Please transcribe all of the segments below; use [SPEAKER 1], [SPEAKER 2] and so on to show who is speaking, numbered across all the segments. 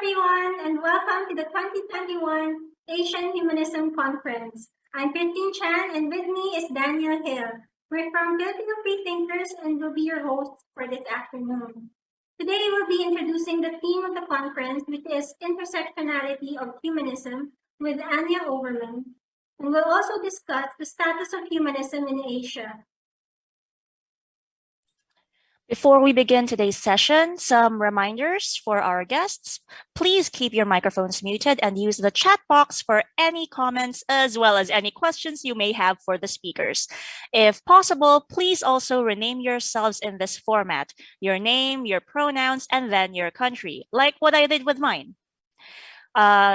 [SPEAKER 1] everyone, and welcome to the 2021 Asian Humanism Conference. I'm Christine Chan, and with me is Daniel Hill. We're from Filipino Freethinkers and will be your hosts for this afternoon. Today, we'll be introducing the theme of the conference, which is Intersectionality of Humanism, with Anya Overmann. And we'll also discuss the status of humanism in Asia.
[SPEAKER 2] Before we begin today's session, some reminders for our guests. Please keep your microphones muted and use the chat box for any comments as well as any questions you may have for the speakers. If possible, please also rename yourselves in this format: your name, your pronouns, and then your country, like what I did with mine.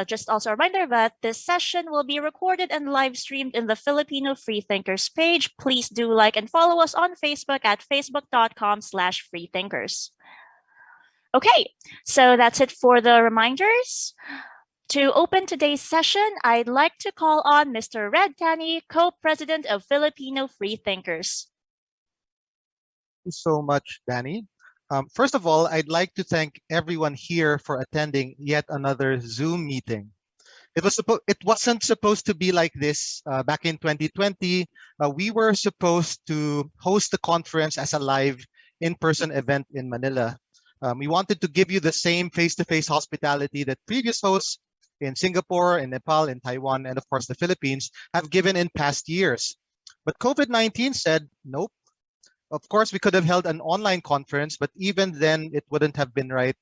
[SPEAKER 2] Just also a reminder that this session will be recorded and live streamed in the Filipino Freethinkers page. Please do like and follow us on Facebook at facebook.com/freethinkers. Okay, so that's it for the reminders. To open today's session, I'd like to call on Mr. Red Tani, co-president of Filipino Freethinkers.
[SPEAKER 3] Thank you so much, Danny. First of all, I'd like to thank everyone here for attending yet another Zoom meeting. It wasn't supposed to be like this back in 2020. We were supposed to host the conference as a live in-person event in Manila. We wanted to give you the same face-to-face hospitality that previous hosts in Singapore, in Nepal, in Taiwan, and of course the Philippines have given in past years. But COVID-19 said, nope. Of course, we could have held an online conference, but even then it wouldn't have been right.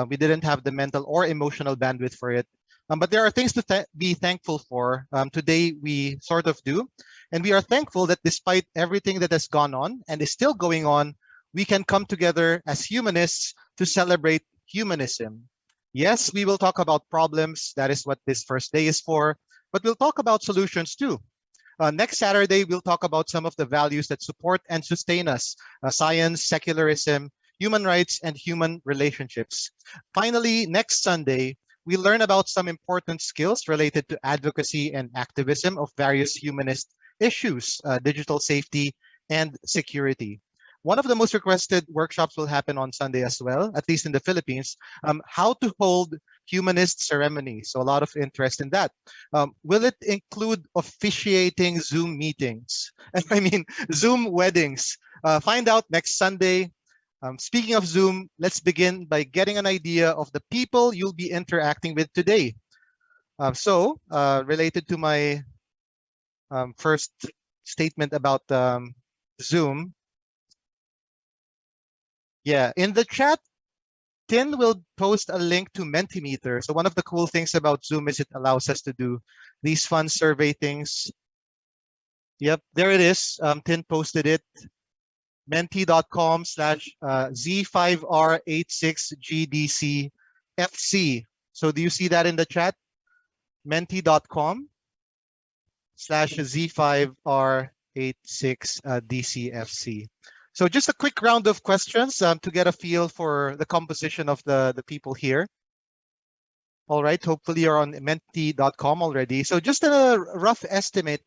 [SPEAKER 3] We didn't have the mental or emotional bandwidth for it. But there are things to be thankful for. Today, we sort of do. And we are thankful that despite everything that has gone on and is still going on, we can come together as humanists to celebrate humanism. Yes, we will talk about problems. That is what this first day is for. But we'll talk about solutions too. Next Saturday, we'll talk about some of the values that support and sustain us: science, secularism, human rights, and human relationships. Finally, next Sunday, we learn about some important skills related to advocacy and activism of various humanist issues, digital safety, and security. One of the most requested workshops will happen on Sunday as well, at least in the Philippines, how to hold humanist ceremonies. So a lot of interest in that. Will it include officiating Zoom meetings? I mean, Zoom weddings. Find out next Sunday. Speaking of Zoom, let's begin by getting an idea of the people you'll be interacting with today. Related to my first statement about Zoom, yeah, in the chat, Tin will post a link to Mentimeter. So one of the cool things about Zoom is it allows us to do these fun survey things. Yep, there it is. Tin posted it. Menti.com/Z5R86GDCFC. So do you see that in the chat? Menti.com/Z5R86DCFC. So just a quick round of questions to get a feel for the composition of the people here. All right, hopefully you're on menti.com already. So just a rough estimate,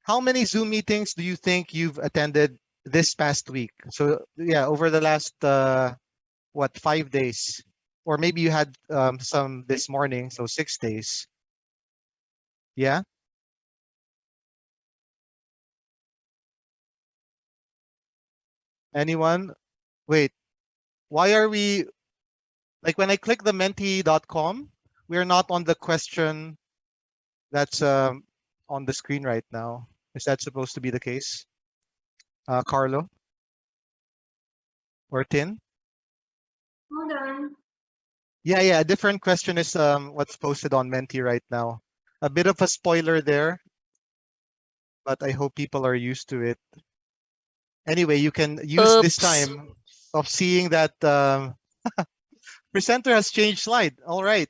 [SPEAKER 3] how many Zoom meetings do you think you've attended this past week? So yeah, over the last, 5 days? Or maybe you had some this morning, so 6 days. Yeah? Anyone? Wait, why are we, like when I click the menti.com, we're not on the question that's on the screen right now. Is that supposed to be the case? Carlo? Or Tin?
[SPEAKER 1] Hold on.
[SPEAKER 3] Yeah, a different question is what's posted on Menti right now. A bit of a spoiler there, but I hope people are used to it. Anyway, you can use this time of seeing that presenter has changed slide. All right,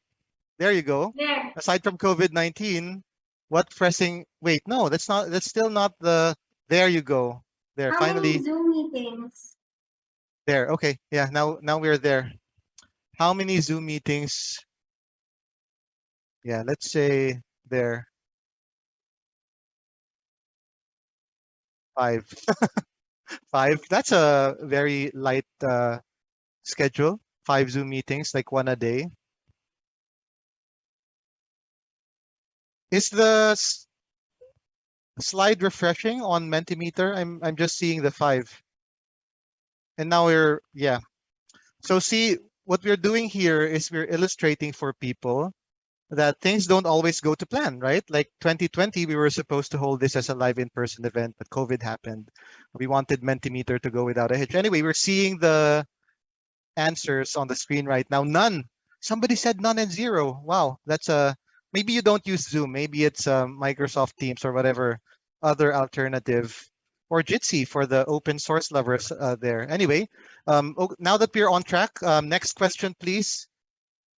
[SPEAKER 3] there you go.
[SPEAKER 1] There.
[SPEAKER 3] Aside from COVID-19, what pressing? Wait, no, that's still not the. There you go. There,
[SPEAKER 1] How
[SPEAKER 3] finally.
[SPEAKER 1] many Zoom meetings?
[SPEAKER 3] There. Okay. Yeah. Now we're there. How many Zoom meetings? Yeah. Let's say there. 5. 5. That's a very light schedule. 5 Zoom meetings, like one a day. Is the slide refreshing on Mentimeter? I'm just seeing the 5. And now we're, yeah. So see, what we're doing here is we're illustrating for people that things don't always go to plan, right? Like 2020, we were supposed to hold this as a live in-person event, but COVID happened. We wanted Mentimeter to go without a hitch. Anyway, we're seeing the answers on the screen right now. None. Somebody said none and 0. Wow, that's a maybe you don't use Zoom. Maybe it's Microsoft Teams or whatever other alternative, or Jitsi for the open source lovers there. Anyway, now that we're on track, next question, please,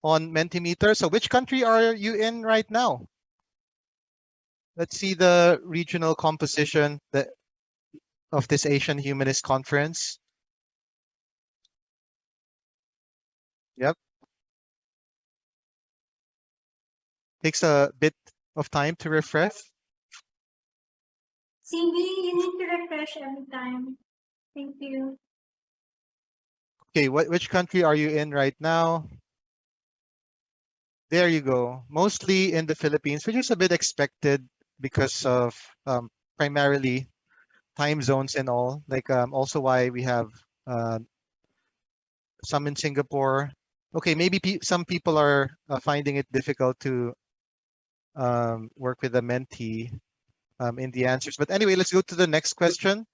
[SPEAKER 3] on Mentimeter. So which country are you in right now? Let's see the regional composition of this Asian Humanist Conference. Yep. Takes a bit of time to refresh.
[SPEAKER 1] CB, you need to refresh every time. Thank you.
[SPEAKER 3] Okay, which country are you in right now? There you go. Mostly in the Philippines, which is a bit expected because of primarily time zones and all. Like also why we have some in Singapore. Okay, maybe some people are finding it difficult to work with the Menti in the answers. But anyway, let's go to the next question.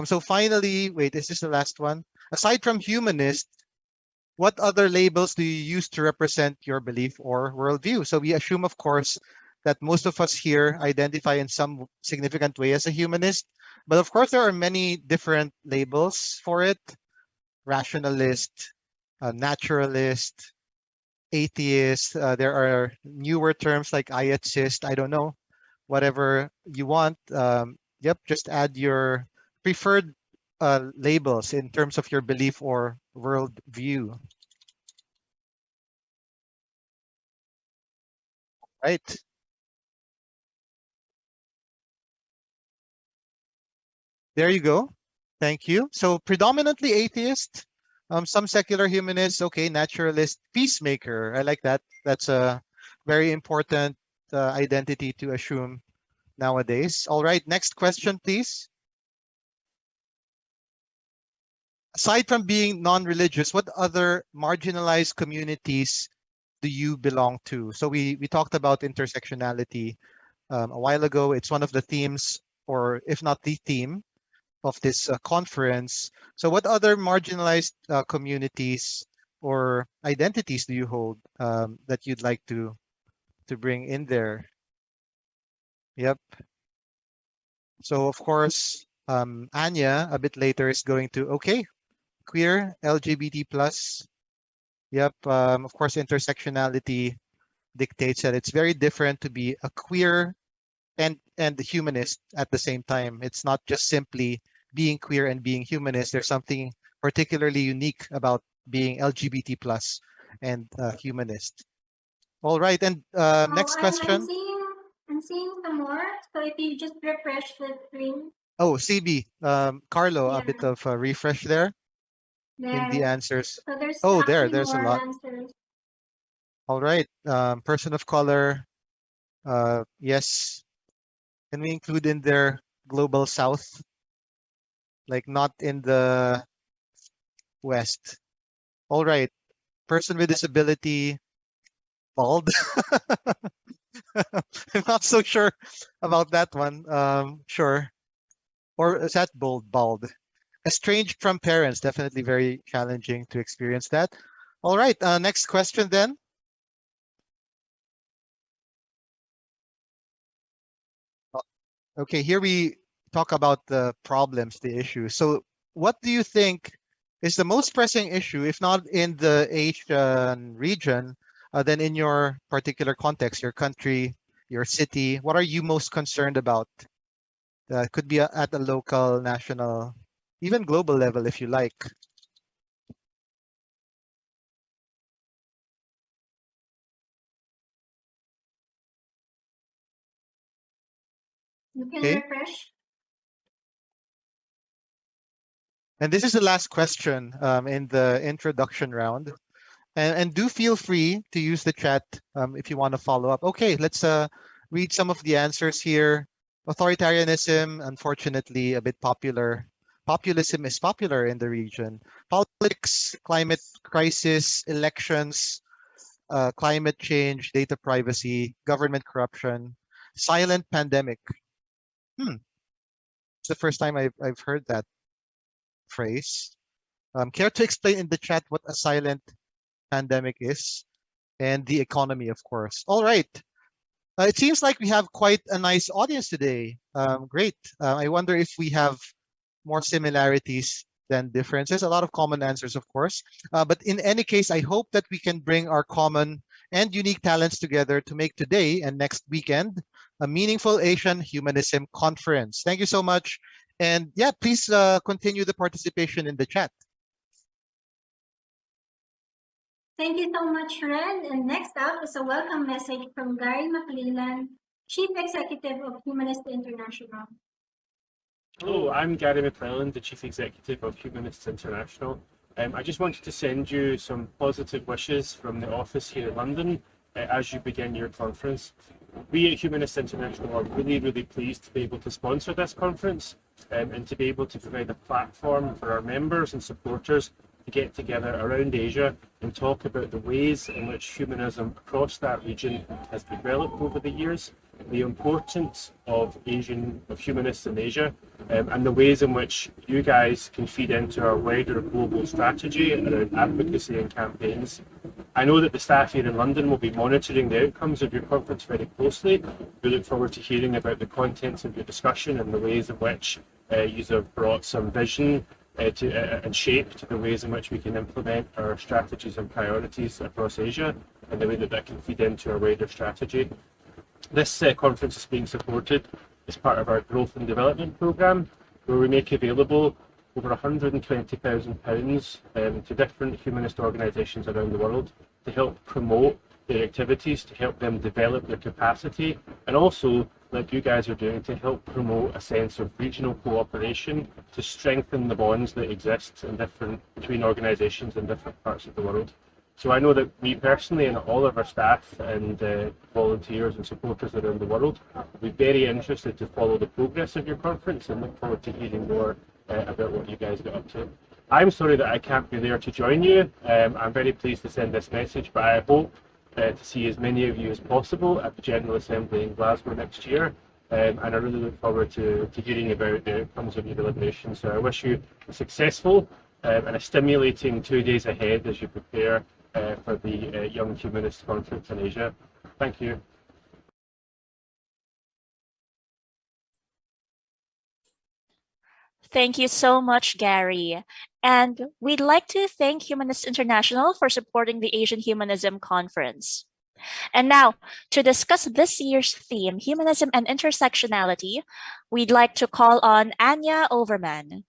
[SPEAKER 3] So finally, wait, is this the last one? Aside from humanist, what other labels do you use to represent your belief or worldview? So we assume, of course, that most of us here identify in some significant way as a humanist. But of course, there are many different labels for it. Rationalist, naturalist, atheist. There are newer terms like atheist. I don't know, whatever you want. Yep, just add your preferred labels in terms of your belief or worldview. Right. There you go. Thank you. So predominantly atheist, some secular humanists, okay, naturalist, peacemaker. I like that. That's a very important identity to assume nowadays. All right, next question, please. Aside from being non-religious, what other marginalized communities do you belong to? So we talked about intersectionality a while ago. It's one of the themes, or if not the theme, of this conference. So what other marginalized communities or identities do you hold that you'd like to bring in there? Yep. So of course, Anya a bit later is going to, okay, queer, LGBT plus. Yep. Of course, intersectionality dictates that it's very different to be a queer and the humanist at the same time. It's not just simply being queer and being humanist. There's something particularly unique about being LGBT plus and humanist. All right, and next question.
[SPEAKER 1] I'm seeing some more. So if you just refresh the screen.
[SPEAKER 3] Oh, CB, Carlo,
[SPEAKER 1] Yeah.
[SPEAKER 3] a bit of a refresh there in the
[SPEAKER 1] There.
[SPEAKER 3] answers.
[SPEAKER 1] So there's
[SPEAKER 3] Oh,
[SPEAKER 1] actually
[SPEAKER 3] there's a
[SPEAKER 1] more
[SPEAKER 3] lot.
[SPEAKER 1] answers.
[SPEAKER 3] All right, person of color. Yes, can we include in there global south, like not in the west? All right, person with disability, bald. I'm not so sure about that one. Sure. Or is that bald? Estranged from parents, definitely very challenging to experience that. All right, next question then. Okay, here we talk about the problems, the issues. So what do you think is the most pressing issue, if not in the Asian region, then in your particular context, your country, your city? What are you most concerned about? Could be at a local, national, even global level if you like.
[SPEAKER 1] You can
[SPEAKER 3] Okay.
[SPEAKER 1] refresh.
[SPEAKER 3] And this is the last question in the introduction round. And do feel free to use the chat if you want to follow up. Okay, let's read some of the answers here. Authoritarianism, unfortunately, a bit popular. Populism is popular in the region. Politics, climate crisis, elections, climate change, data privacy, government corruption, silent pandemic. It's the first time I've heard that phrase. Care to explain in the chat what a silent pandemic is? And the economy, of course. All right. It seems like we have quite a nice audience today. Great. I wonder if we have more similarities than differences. A lot of common answers, of course. But in any case, I hope that we can bring our common and unique talents together to make today and next weekend a meaningful Asian Humanism Conference. Thank you so much. And yeah, please continue the participation in the chat.
[SPEAKER 1] Thank you so much, Red. And next up is a welcome message from Gary McLellan, Chief Executive of Humanists International.
[SPEAKER 4] Hello, I'm Gary McLellan, the Chief Executive of Humanists International. I just wanted to send you some positive wishes from the office here in London as you begin your conference. We at Humanists International are really, really pleased to be able to sponsor this conference and to be able to provide a platform for our members and supporters to get together around Asia and talk about the ways in which humanism across that region has developed over the years, the importance of humanists in Asia, and the ways in which you guys can feed into our wider global strategy around advocacy and campaigns. I know that the staff here in London will be monitoring the outcomes of your conference very closely. We look forward to hearing about the contents of your discussion and the ways in which you have brought some vision and shape to the ways in which we can implement our strategies and priorities across Asia, and the way that that can feed into our wider strategy. This conference is being supported as part of our Growth and Development Programme, where we make available over £120,000 to different humanist organisations around the world to help promote their activities, to help them develop their capacity, and also, like you guys are doing, to help promote a sense of regional cooperation to strengthen the bonds that exist between organisations in different parts of the world. So I know that me personally and all of our staff and volunteers and supporters around the world will be very interested to follow the progress of your conference and look forward to hearing more about what you guys get up to. I'm sorry that I can't be there to join you. I'm very pleased to send this message, but I hope to see as many of you as possible at the General Assembly in Glasgow next year. And I really look forward to hearing about the outcomes of your deliberations. So I wish you a successful and a stimulating 2 days ahead as you prepare for the Young Humanists Conference in Asia. Thank you.
[SPEAKER 2] Thank you so much, Gary. And we'd like to thank Humanists International for supporting the Asian Humanism Conference. And now, to discuss this year's theme, Humanism and Intersectionality, we'd like to call on Anya Overmann.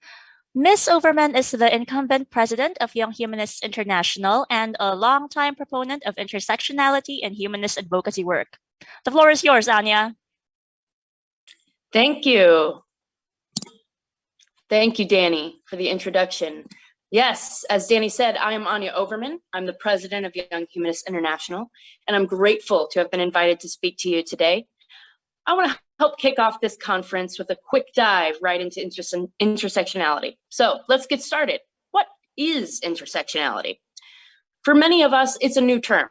[SPEAKER 2] Ms. Overmann is the incumbent president of Young Humanists International and a longtime proponent of intersectionality and humanist advocacy work. The floor is yours, Anya.
[SPEAKER 5] Thank you. Thank you, Danny, for the introduction. Yes, as Danny said, I am Anya Overmann. I'm the president of Young Humanists International, and I'm grateful to have been invited to speak to you today. I want to help kick off this conference with a quick dive right into intersectionality. So let's get started. What is intersectionality? For many of us, it's a new term.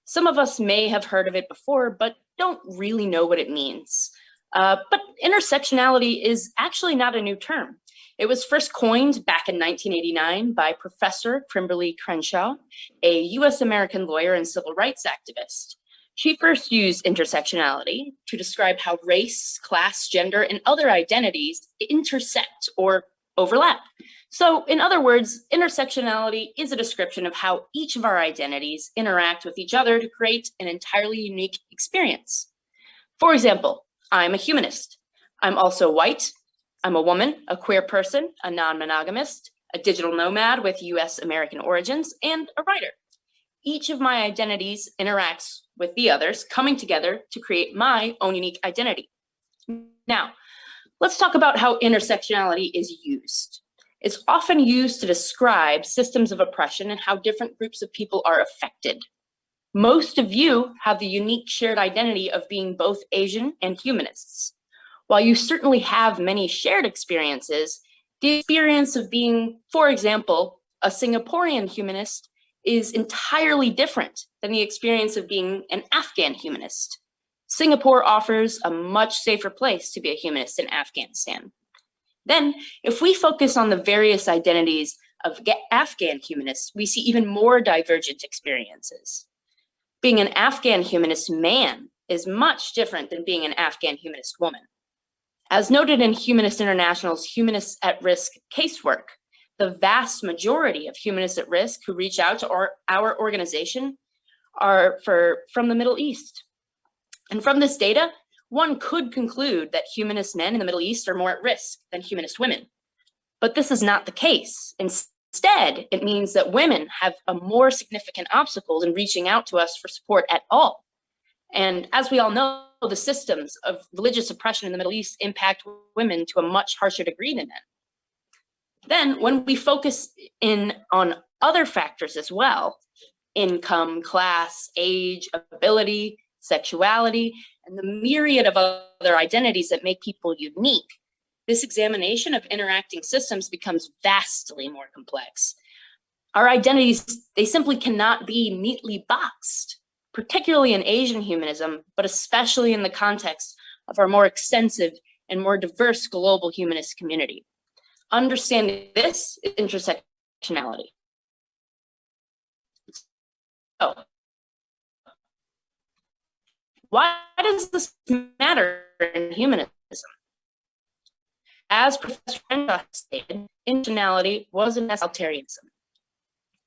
[SPEAKER 5] Some of us may have heard of it before, but don't really know what it means. But intersectionality is actually not a new term. It was first coined back in 1989 by Professor Kimberly Crenshaw, a US-American lawyer and civil rights activist. She first used intersectionality to describe how race, class, gender, and other identities intersect or overlap. So in other words, intersectionality is a description of how each of our identities interact with each other to create an entirely unique experience. For example, I'm a humanist. I'm also white. I'm a woman, a queer person, a non-monogamist, a digital nomad with US American origins, and a writer. Each of my identities interacts with the others, coming together to create my own unique identity. Now, let's talk about how intersectionality is used. It's often used to describe systems of oppression and how different groups of people are affected. Most of you have the unique shared identity of being both Asian and humanists. While you certainly have many shared experiences, the experience of being, for example, a Singaporean humanist is entirely different than the experience of being an Afghan humanist. Singapore offers a much safer place to be a humanist than Afghanistan. Then, if we focus on the various identities of Afghan humanists, we see even more divergent experiences. Being an Afghan humanist man is much different than being an Afghan humanist woman. As noted in Humanists International's Humanists at Risk casework, the vast majority of humanists at risk who reach out to our organization are from the Middle East. And from this data, one could conclude that humanist men in the Middle East are more at risk than humanist women. But this is not the case. Instead, it means that women have a more significant obstacle in reaching out to us for support at all. And as we all know, the systems of religious oppression in the Middle East impact women to a much harsher degree than men. Then, when we focus in on other factors as well, income, class, age, ability, sexuality, and the myriad of other identities that make people unique, this examination of interacting systems becomes vastly more complex. Our identities, they simply cannot be neatly boxed, particularly in Asian humanism, but especially in the context of our more extensive and more diverse global humanist community. Understanding this is intersectionality. So, why does this matter in humanism? As Professor Renshaw stated, intersectionality was an egalitarianism.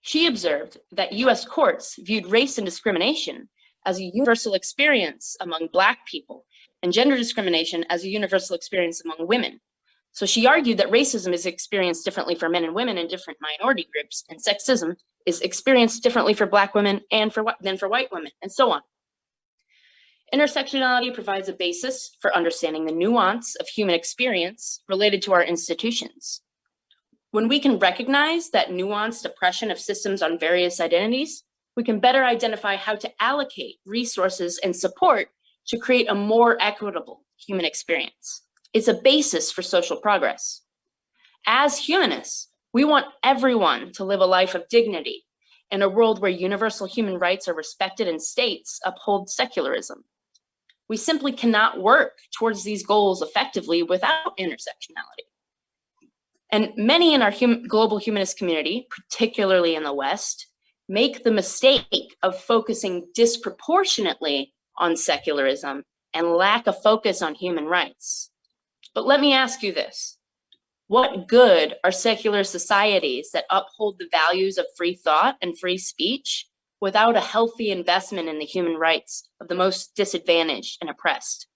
[SPEAKER 5] She observed that US courts viewed race and discrimination as a universal experience among Black people and gender discrimination as a universal experience among women. So she argued that racism is experienced differently for men and women in different minority groups, and sexism is experienced differently for Black women and than for white women, and so on. Intersectionality provides a basis for understanding the nuance of human experience related to our institutions. When we can recognize that nuanced oppression of systems on various identities, we can better identify how to allocate resources and support to create a more equitable human experience. It's a basis for social progress. As humanists, we want everyone to live a life of dignity in a world where universal human rights are respected and states uphold secularism. We simply cannot work towards these goals effectively without intersectionality. And many in our global humanist community, particularly in the West, make the mistake of focusing disproportionately on secularism and lack a focus on human rights. But let me ask you this. What good are secular societies that uphold the values of free thought and free speech without a healthy investment in the human rights of the most disadvantaged and oppressed?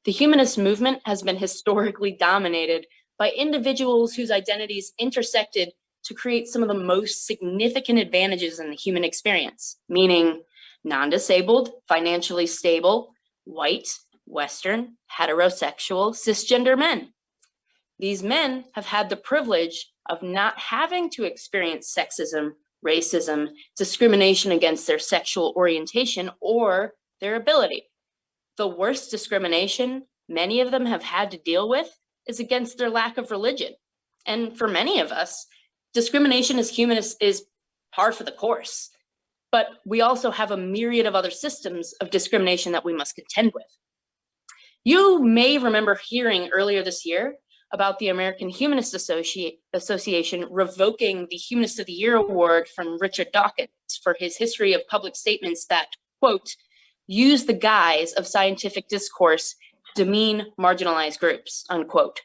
[SPEAKER 5] The humanist movement has been historically dominated by individuals whose identities intersected to create some of the most significant advantages in the human experience, meaning non-disabled, financially stable, white, Western, heterosexual, cisgender men. These men have had the privilege of not having to experience sexism, racism, discrimination against their sexual orientation or their ability. The worst discrimination many of them have had to deal with is against their lack of religion. And for many of us, discrimination as humanists is par for the course. But we also have a myriad of other systems of discrimination that we must contend with. You may remember hearing earlier this year about the American Humanist Association revoking the Humanist of the Year award from Richard Dawkins for his history of public statements that, quote, use the guise of scientific discourse to demean marginalized groups, unquote.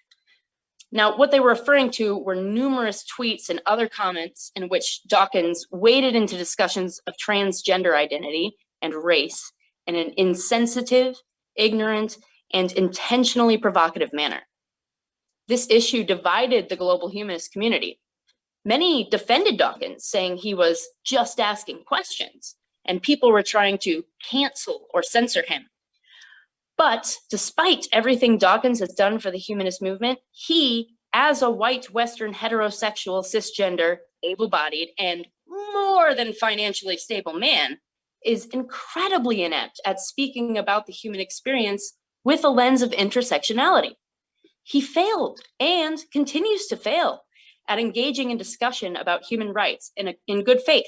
[SPEAKER 5] Now, what they were referring to were numerous tweets and other comments in which Dawkins waded into discussions of transgender identity and race in an insensitive, ignorant, and intentionally provocative manner. This issue divided the global humanist community. Many defended Dawkins, saying he was just asking questions, and people were trying to cancel or censor him. But despite everything Dawkins has done for the humanist movement, he, as a white Western heterosexual, cisgender, able-bodied, and more than financially stable man, is incredibly inept at speaking about the human experience with a lens of intersectionality. He failed and continues to fail at engaging in discussion about human rights in good faith.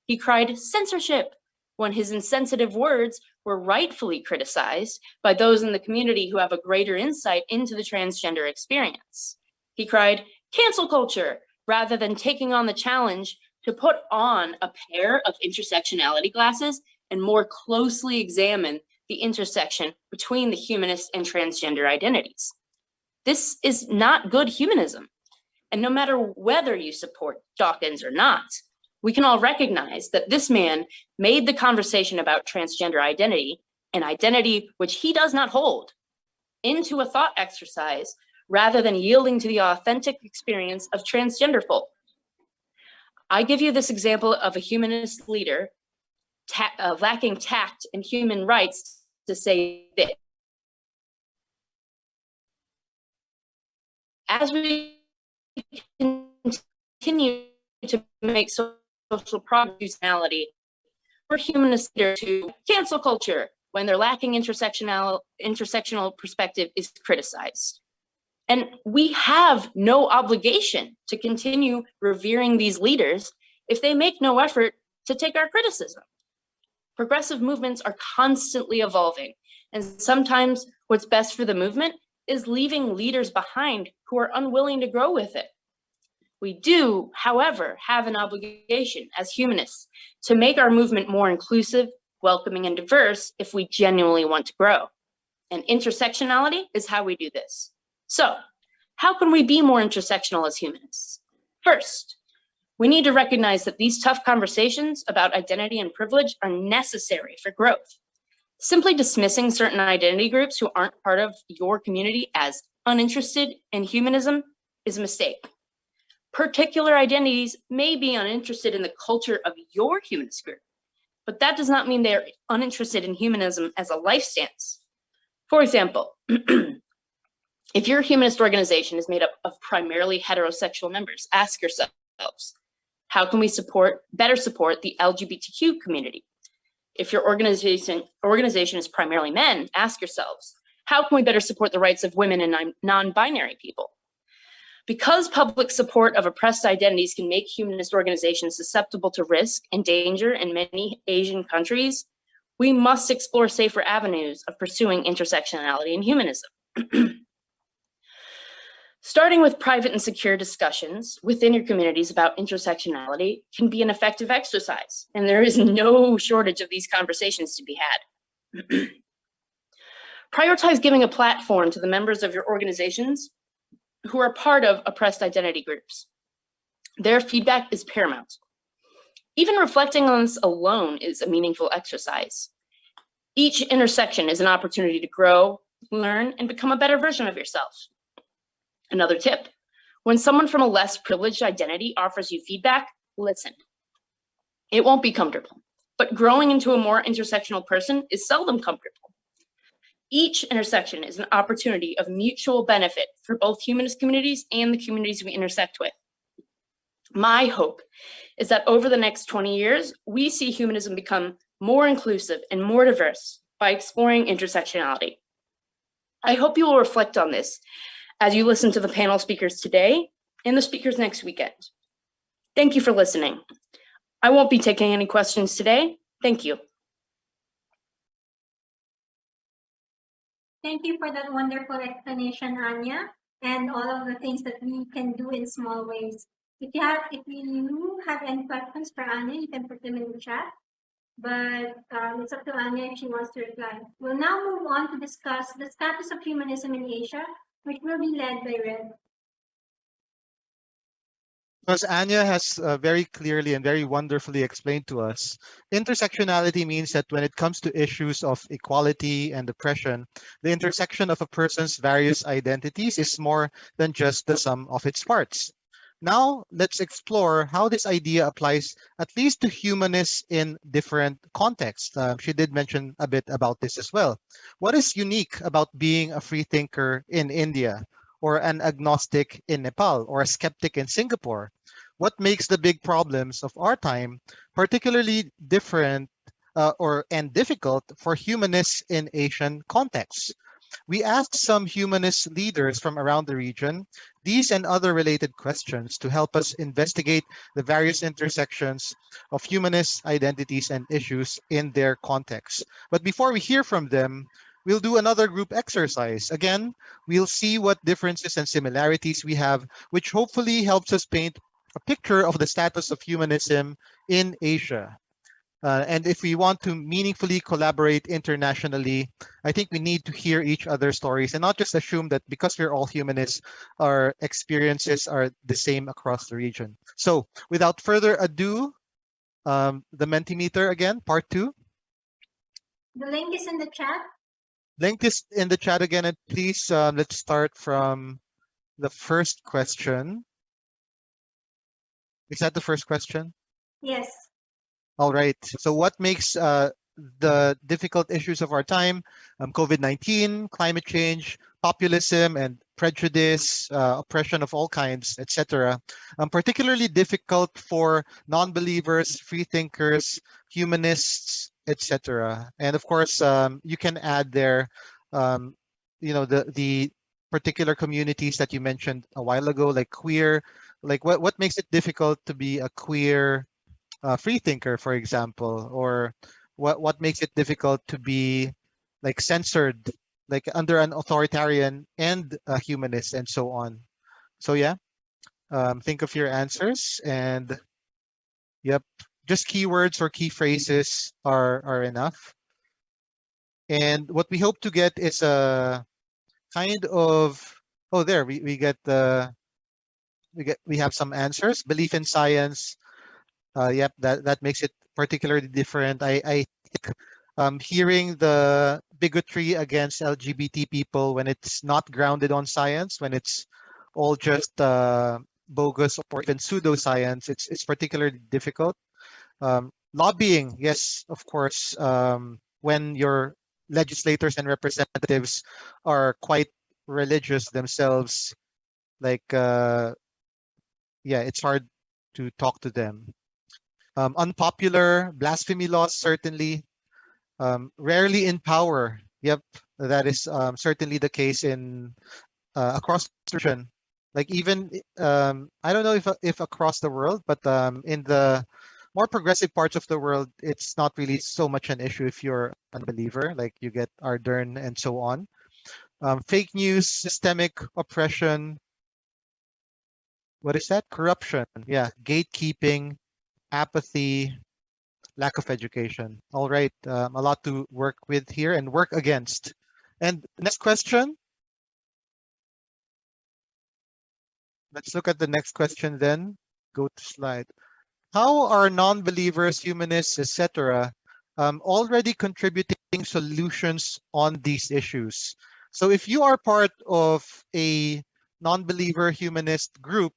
[SPEAKER 5] He cried censorship when his insensitive words were rightfully criticized by those in the community who have a greater insight into the transgender experience. He cried cancel culture rather than taking on the challenge to put on a pair of intersectionality glasses and more closely examine the intersection between the humanist and transgender identities. This is not good humanism. And no matter whether you support Dawkins or not, we can all recognize that this man made the conversation about transgender identity, an identity which he does not hold, into a thought exercise rather than yielding to the authentic experience of transgender folk. I give you this example of a humanist leader lacking tact and human rights to say this. As we continue to make social progress for humanist leaders to cancel culture when their lacking intersectional perspective is criticized. And we have no obligation to continue revering these leaders if they make no effort to take our criticism. Progressive movements are constantly evolving, and sometimes what's best for the movement is leaving leaders behind who are unwilling to grow with it. We do, however, have an obligation as humanists to make our movement more inclusive, welcoming, and diverse if we genuinely want to grow. And intersectionality is how we do this. So, how can we be more intersectional as humanists? First, we need to recognize that these tough conversations about identity and privilege are necessary for growth. Simply dismissing certain identity groups who aren't part of your community as uninterested in humanism is a mistake. Particular identities may be uninterested in the culture of your humanist group, but that does not mean they're uninterested in humanism as a life stance. For example, if your humanist organization is made up of primarily heterosexual members, ask yourselves, how can we better support the LGBTQ community? If your organization is primarily men, ask yourselves, how can we better support the rights of women and non-binary people? Because public support of oppressed identities can make humanist organizations susceptible to risk and danger in many Asian countries, we must explore safer avenues of pursuing intersectionality in humanism. Starting with private and secure discussions within your communities about intersectionality can be an effective exercise, and there is no shortage of these conversations to be had. Prioritize giving a platform to the members of your organizations who are part of oppressed identity groups. Their feedback is paramount. Even reflecting on this alone is a meaningful exercise. Each intersection is an opportunity to grow, learn, and become a better version of yourself. Another tip, when someone from a less privileged identity offers you feedback, listen. It won't be comfortable, but growing into a more intersectional person is seldom comfortable. Each intersection is an opportunity of mutual benefit for both humanist communities and the communities we intersect with. My hope is that over the next 20 years, we see humanism become more inclusive and more diverse by exploring intersectionality. I hope you will reflect on this as you listen to the panel speakers today and the speakers next weekend. Thank you for listening. I won't be taking any questions today. Thank you.
[SPEAKER 1] Thank you for that wonderful explanation, Anya, and all of the things that we can do in small ways. If you have any questions for Anya, you can put them in the chat, but it's up to Anya if she wants to reply. We'll now move on to discuss the status of humanism in Asia, which will be led by Red.
[SPEAKER 3] As Anya has very clearly and very wonderfully explained to us, intersectionality means that when it comes to issues of equality and oppression, the intersection of a person's various identities is more than just the sum of its parts. Now, let's explore how this idea applies at least to humanists in different contexts. She did mention a bit about this as well. What is unique about being a free thinker in India, or an agnostic in Nepal, or a skeptic in Singapore? What makes the big problems of our time particularly different and difficult for humanists in Asian contexts. We asked some humanist leaders from around the region these and other related questions to help us investigate the various intersections of humanist identities and issues in their context. But before we hear from them, we'll do another group exercise. Again, we'll see what differences and similarities we have, which hopefully helps us paint a picture of the status of humanism in Asia. And if we want to meaningfully collaborate internationally, I think we need to hear each other's stories and not just assume that because we're all humanists, our experiences are the same across the region. So without further ado, the Mentimeter again, part 2.
[SPEAKER 1] The link is in the chat.
[SPEAKER 3] Link is in the chat again, and please let's start from the first question. Is that the first question?
[SPEAKER 1] Yes.
[SPEAKER 3] All right. So what makes the difficult issues of our time, COVID-19, climate change, populism and prejudice, oppression of all kinds, etc., particularly difficult for non-believers, free thinkers, humanists, etc. And of course, you can add there, the particular communities that you mentioned a while ago, like queer, like what makes it difficult to be a queer free thinker, for example, or what makes it difficult to be like censored, like under an authoritarian and a humanist, and so on. So yeah, think of your answers, and yep, just keywords or key phrases are enough. And what we hope to get is a kind of there we get the we have some answers. Belief in science. Yep, that makes it particularly different. I think hearing the bigotry against LGBT people when it's not grounded on science, when it's all just bogus or even pseudoscience, it's particularly difficult. Lobbying, yes, of course, when your legislators and representatives are quite religious themselves, like yeah, it's hard to talk to them. Unpopular, blasphemy laws, certainly. Rarely in power. Yep, that is certainly the case in across the region. Like even I don't know if across the world, but in the more progressive parts of the world, it's not really so much an issue if you're a unbeliever. Like you get Ardern and so on. Fake news, systemic oppression. What is that? Corruption. Yeah, gatekeeping, apathy, lack of education. All right, a lot to work with here and work against. And next question. Let's look at the next question then. Go to slide. How are non-believers, humanists, etc., already contributing solutions on these issues? So if you are part of a non-believer humanist group,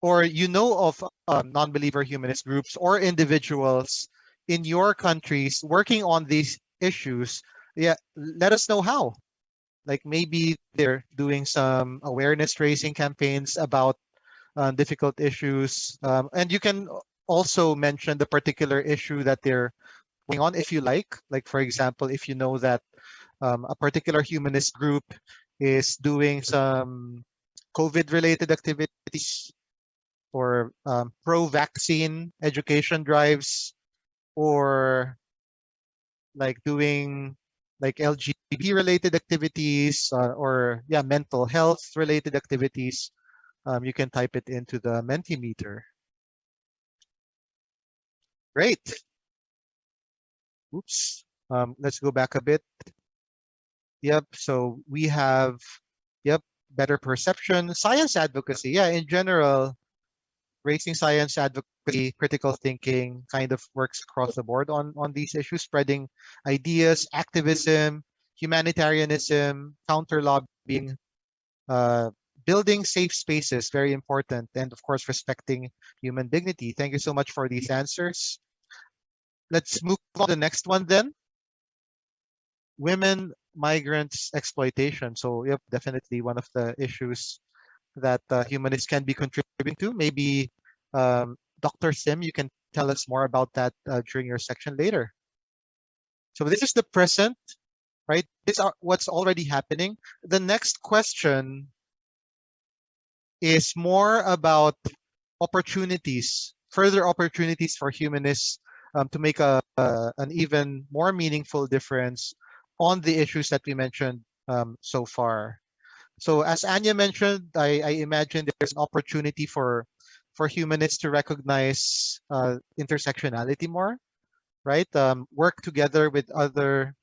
[SPEAKER 3] or you know of non-believer humanist groups or individuals in your countries working on these issues, yeah, let us know how. Like maybe they're doing some awareness raising campaigns about difficult issues. And you can also mention the particular issue that they're working on if you like. Like, for example, if you know that a particular humanist group is doing some COVID-related activities or pro-vaccine education drives, or like doing like LGBT related activities, or yeah, mental health related activities, you can type it into the Mentimeter. Great. Oops. Let's go back a bit. Yep. So we have, yep, better perception, science advocacy. Yeah, in general, raising science advocacy, critical thinking kind of works across the board on these issues, spreading ideas, activism, humanitarianism, counter lobbying, uh, building safe spaces, very important, and of course, respecting human dignity. Thank you so much for these answers. Let's move on to the next one then. Women, migrants, exploitation. So, yep, definitely one of the issues that humanists can be contributing to. Maybe Dr. Sim, you can tell us more about that during your section later. So this is the present, right? This is what's already happening. The next question is more about opportunities, further opportunities for humanists to make an even more meaningful difference on the issues that we mentioned so far. So as Anya mentioned, I imagine there's an opportunity for humanists to recognize intersectionality more, right? Work together with other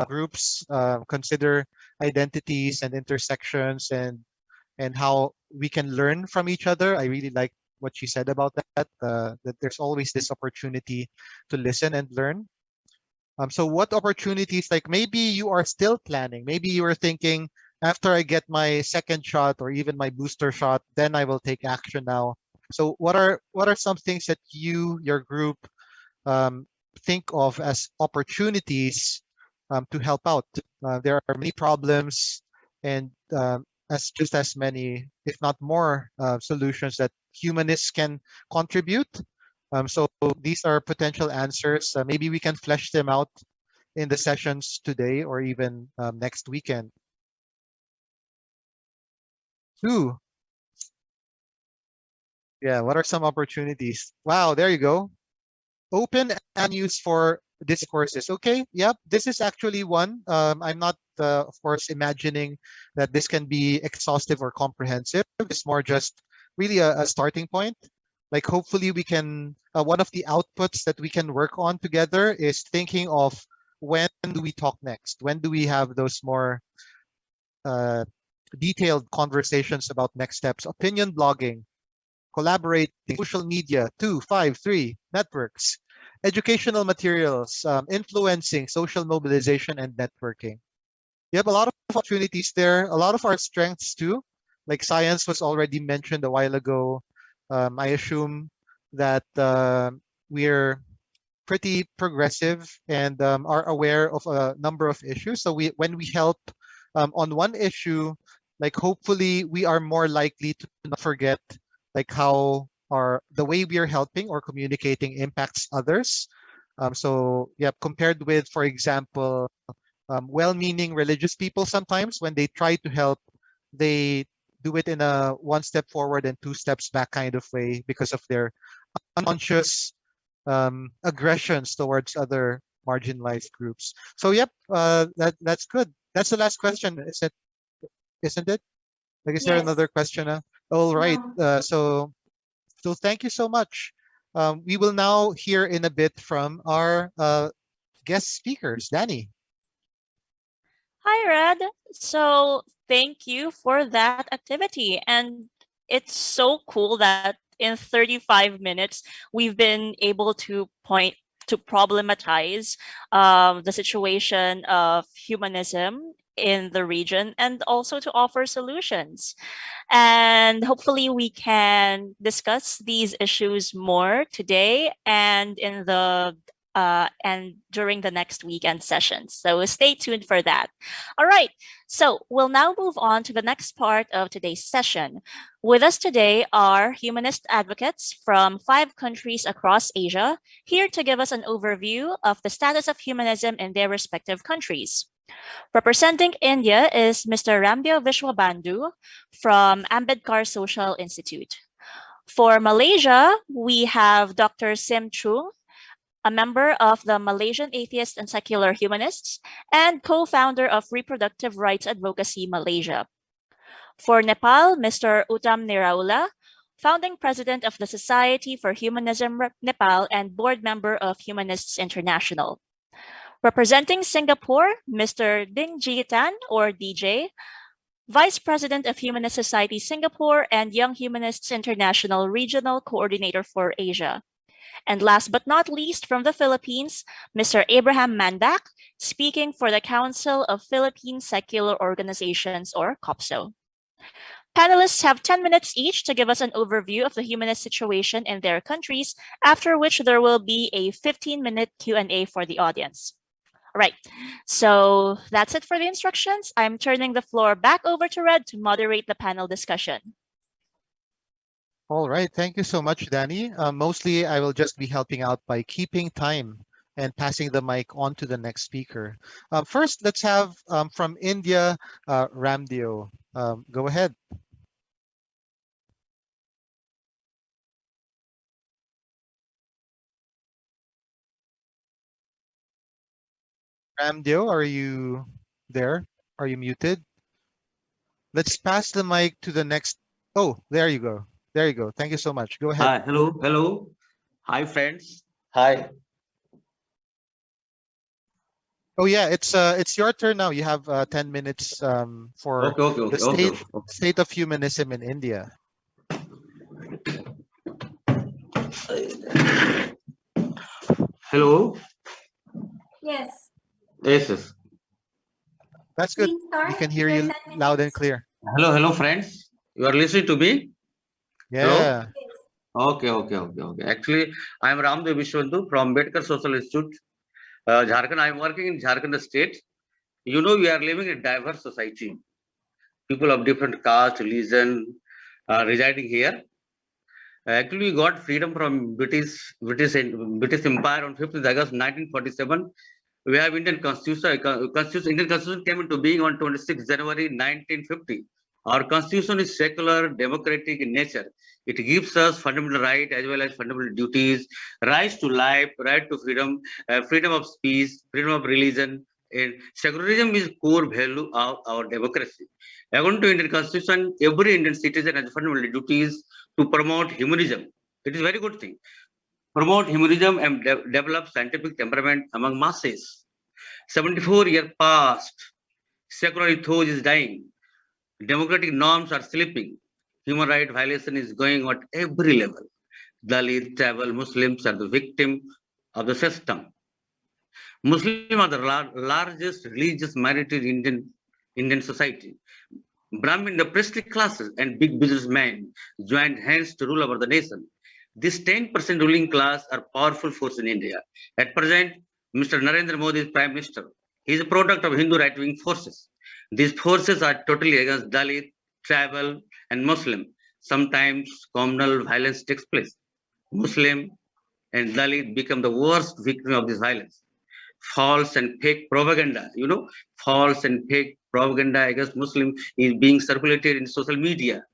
[SPEAKER 3] groups, consider identities and intersections and how we can learn from each other. I really like what she said about that there's always this opportunity to listen and learn. So what opportunities, like maybe you are still planning, maybe you are thinking, after I get my second shot or even my booster shot, then I will take action now. So what are some things that your group um, think of as opportunities to help out? There are many problems and as just as many, if not more, solutions that humanists can contribute. So these are potential answers. Maybe we can flesh them out in the sessions today or even next weekend. Two, yeah, what are some opportunities? Wow, there you go. Open and use for discourses. Okay, yep, this is actually one. I'm not, of course, imagining that this can be exhaustive or comprehensive. It's more just really a starting point. Like hopefully we can, one of the outputs that we can work on together is thinking of when do we talk next? When do we have those more detailed conversations about next steps? Opinion blogging, collaborating, social media, 253, networks, educational materials, influencing, social mobilization, and networking. You have a lot of opportunities there, a lot of our strengths too. Like science was already mentioned a while ago. I assume that we're pretty progressive and are aware of a number of issues. So when we help on one issue, like hopefully we are more likely to not forget like how the way we are helping or communicating impacts others. So yeah, compared with, for example, well-meaning religious people, sometimes when they try to help, they do it in a one step forward and two steps back kind of way because of their unconscious aggressions towards other marginalized groups. So yep, that's good. That's the last question, isn't it? Like, is there
[SPEAKER 1] Yes.
[SPEAKER 3] another question? All right.
[SPEAKER 1] No.
[SPEAKER 3] So thank you so much. We will now hear in a bit from our guest speakers. Danny.
[SPEAKER 2] Hi, Red. So thank you for that activity. And it's so cool that in 35 minutes, we've been able to point to problematize the situation of humanism in the region and also to offer solutions. And hopefully, we can discuss these issues more today and during the next weekend sessions. So stay tuned for that. All right. So we'll now move on to the next part of today's session. With us today are humanist advocates from 5 countries across Asia, here to give us an overview of the status of humanism in their respective countries. Representing India is Mr. Ramdeo Vishwabandhu from Ambedkar Social Institute. For Malaysia, we have Dr. Sim Chung, a member of the Malaysian Atheists and Secular Humanists and co-founder of Reproductive Rights Advocacy Malaysia. For Nepal, Mr. Uttam Niraula, founding president of the Society for Humanism Nepal and board member of Humanists International. Representing Singapore, Mr. Ding Jitan, or DJ, Vice President of Humanist Society Singapore and Young Humanists International Regional Coordinator for Asia. And last but not least, from the Philippines, Mr. Abraham Mandak, speaking for the Council of Philippine Secular Organizations, or COPSO. Panelists have 10 minutes each to give us an overview of the humanist situation in their countries, after which there will be a 15-minute Q&A for the audience. All right, so that's it for the instructions. I'm turning the floor back over to Red to moderate the panel discussion.
[SPEAKER 3] All right. Thank you so much, Danny. Mostly I will just be helping out by keeping time and passing the mic on to the next speaker. First, let's have from India, Ramdio. Go ahead. Ramdio, are you there? Are you muted? Let's pass the mic to the next. Oh, there you go. There you go. Thank you so much. Go ahead.
[SPEAKER 6] Hello. Hi, friends. Hi.
[SPEAKER 3] Oh yeah, it's your turn now. You have 10 minutes for the
[SPEAKER 6] Okay.
[SPEAKER 3] state of humanism in India.
[SPEAKER 6] Hello.
[SPEAKER 1] Yes.
[SPEAKER 6] Yes.
[SPEAKER 3] That's good.
[SPEAKER 1] Please start
[SPEAKER 3] We can
[SPEAKER 1] with
[SPEAKER 3] hear
[SPEAKER 1] your
[SPEAKER 3] you
[SPEAKER 1] 10
[SPEAKER 3] loud and
[SPEAKER 1] minutes.
[SPEAKER 3] clear.
[SPEAKER 6] Hello, friends. You are listening to me?
[SPEAKER 3] Yeah.
[SPEAKER 6] Hello? Okay. Actually, I am Ramdev Vishwantu from Bedkar Social Institute, Jharkhand. I am working in Jharkhand state. You know, we are living in a diverse society. People of different caste, religion residing here. Actually, we got freedom from British Empire on 5th August 1947. We have Indian Constitution. Indian Constitution came into being on 26 January 1950. Our Constitution is secular, democratic in nature. It gives us fundamental rights as well as fundamental duties, rights to life, right to freedom, freedom of speech, freedom of religion. And secularism is core value of our democracy. According to Indian Constitution, every Indian citizen has fundamental duties to promote humanism. It is a very good thing. Promote humanism and develop scientific temperament among masses. 74 years past, secular ethos is dying. Democratic norms are slipping. Human rights violation is going on at every level. Dalit, tribal, Muslims are the victim of the system. Muslims are the largest religious minority in Indian society. Brahmin, the priestly classes, and big businessmen joined hands to rule over the nation. This 10% ruling class are powerful force in India. At present, Mr. Narendra Modi is Prime Minister. He is a product of Hindu right-wing forces. These forces are totally against Dalit, tribal, and Muslim. Sometimes communal violence takes place. Muslim and Dalit become the worst victim of this violence. False and fake propaganda, false and fake propaganda against Muslim is being circulated in social media.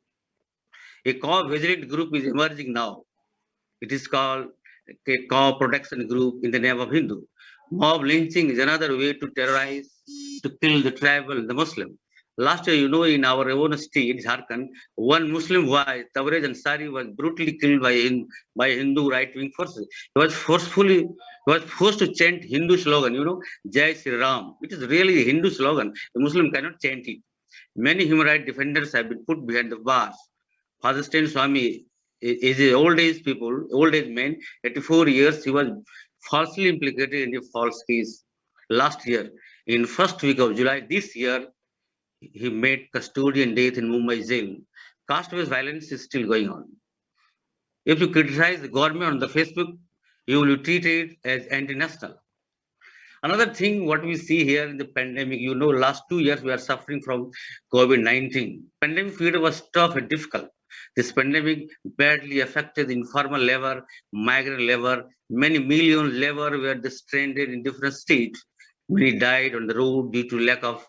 [SPEAKER 6] A co-vigilant group is emerging now. It is called a co-protection group in the name of Hindu. Mob lynching is another way to terrorize, to kill the tribal and the Muslim. Last year, in our own state, Jharkhand, one Muslim boy, Tabrez Ansari, was brutally killed by Hindu right-wing forces. He was forced to chant Hindu slogan, Jai Sri Ram. It is really a Hindu slogan. A Muslim cannot chant it. Many human rights defenders have been put behind the bars. Father Stan Swami is an old age man, 84 years. He was falsely implicated in a false case. Last year, in first week of July this year, he met custodian death in Mumbai jail. Caste-based violence is still going on. If you criticize the government on the Facebook, you will be treated as anti-national. Another thing, what we see here in the pandemic, last 2 years we are suffering from COVID-19. Pandemic period was tough and difficult. This pandemic badly affected informal labor, migrant labor. Many million labor were stranded in different states. Many died on the road due to lack of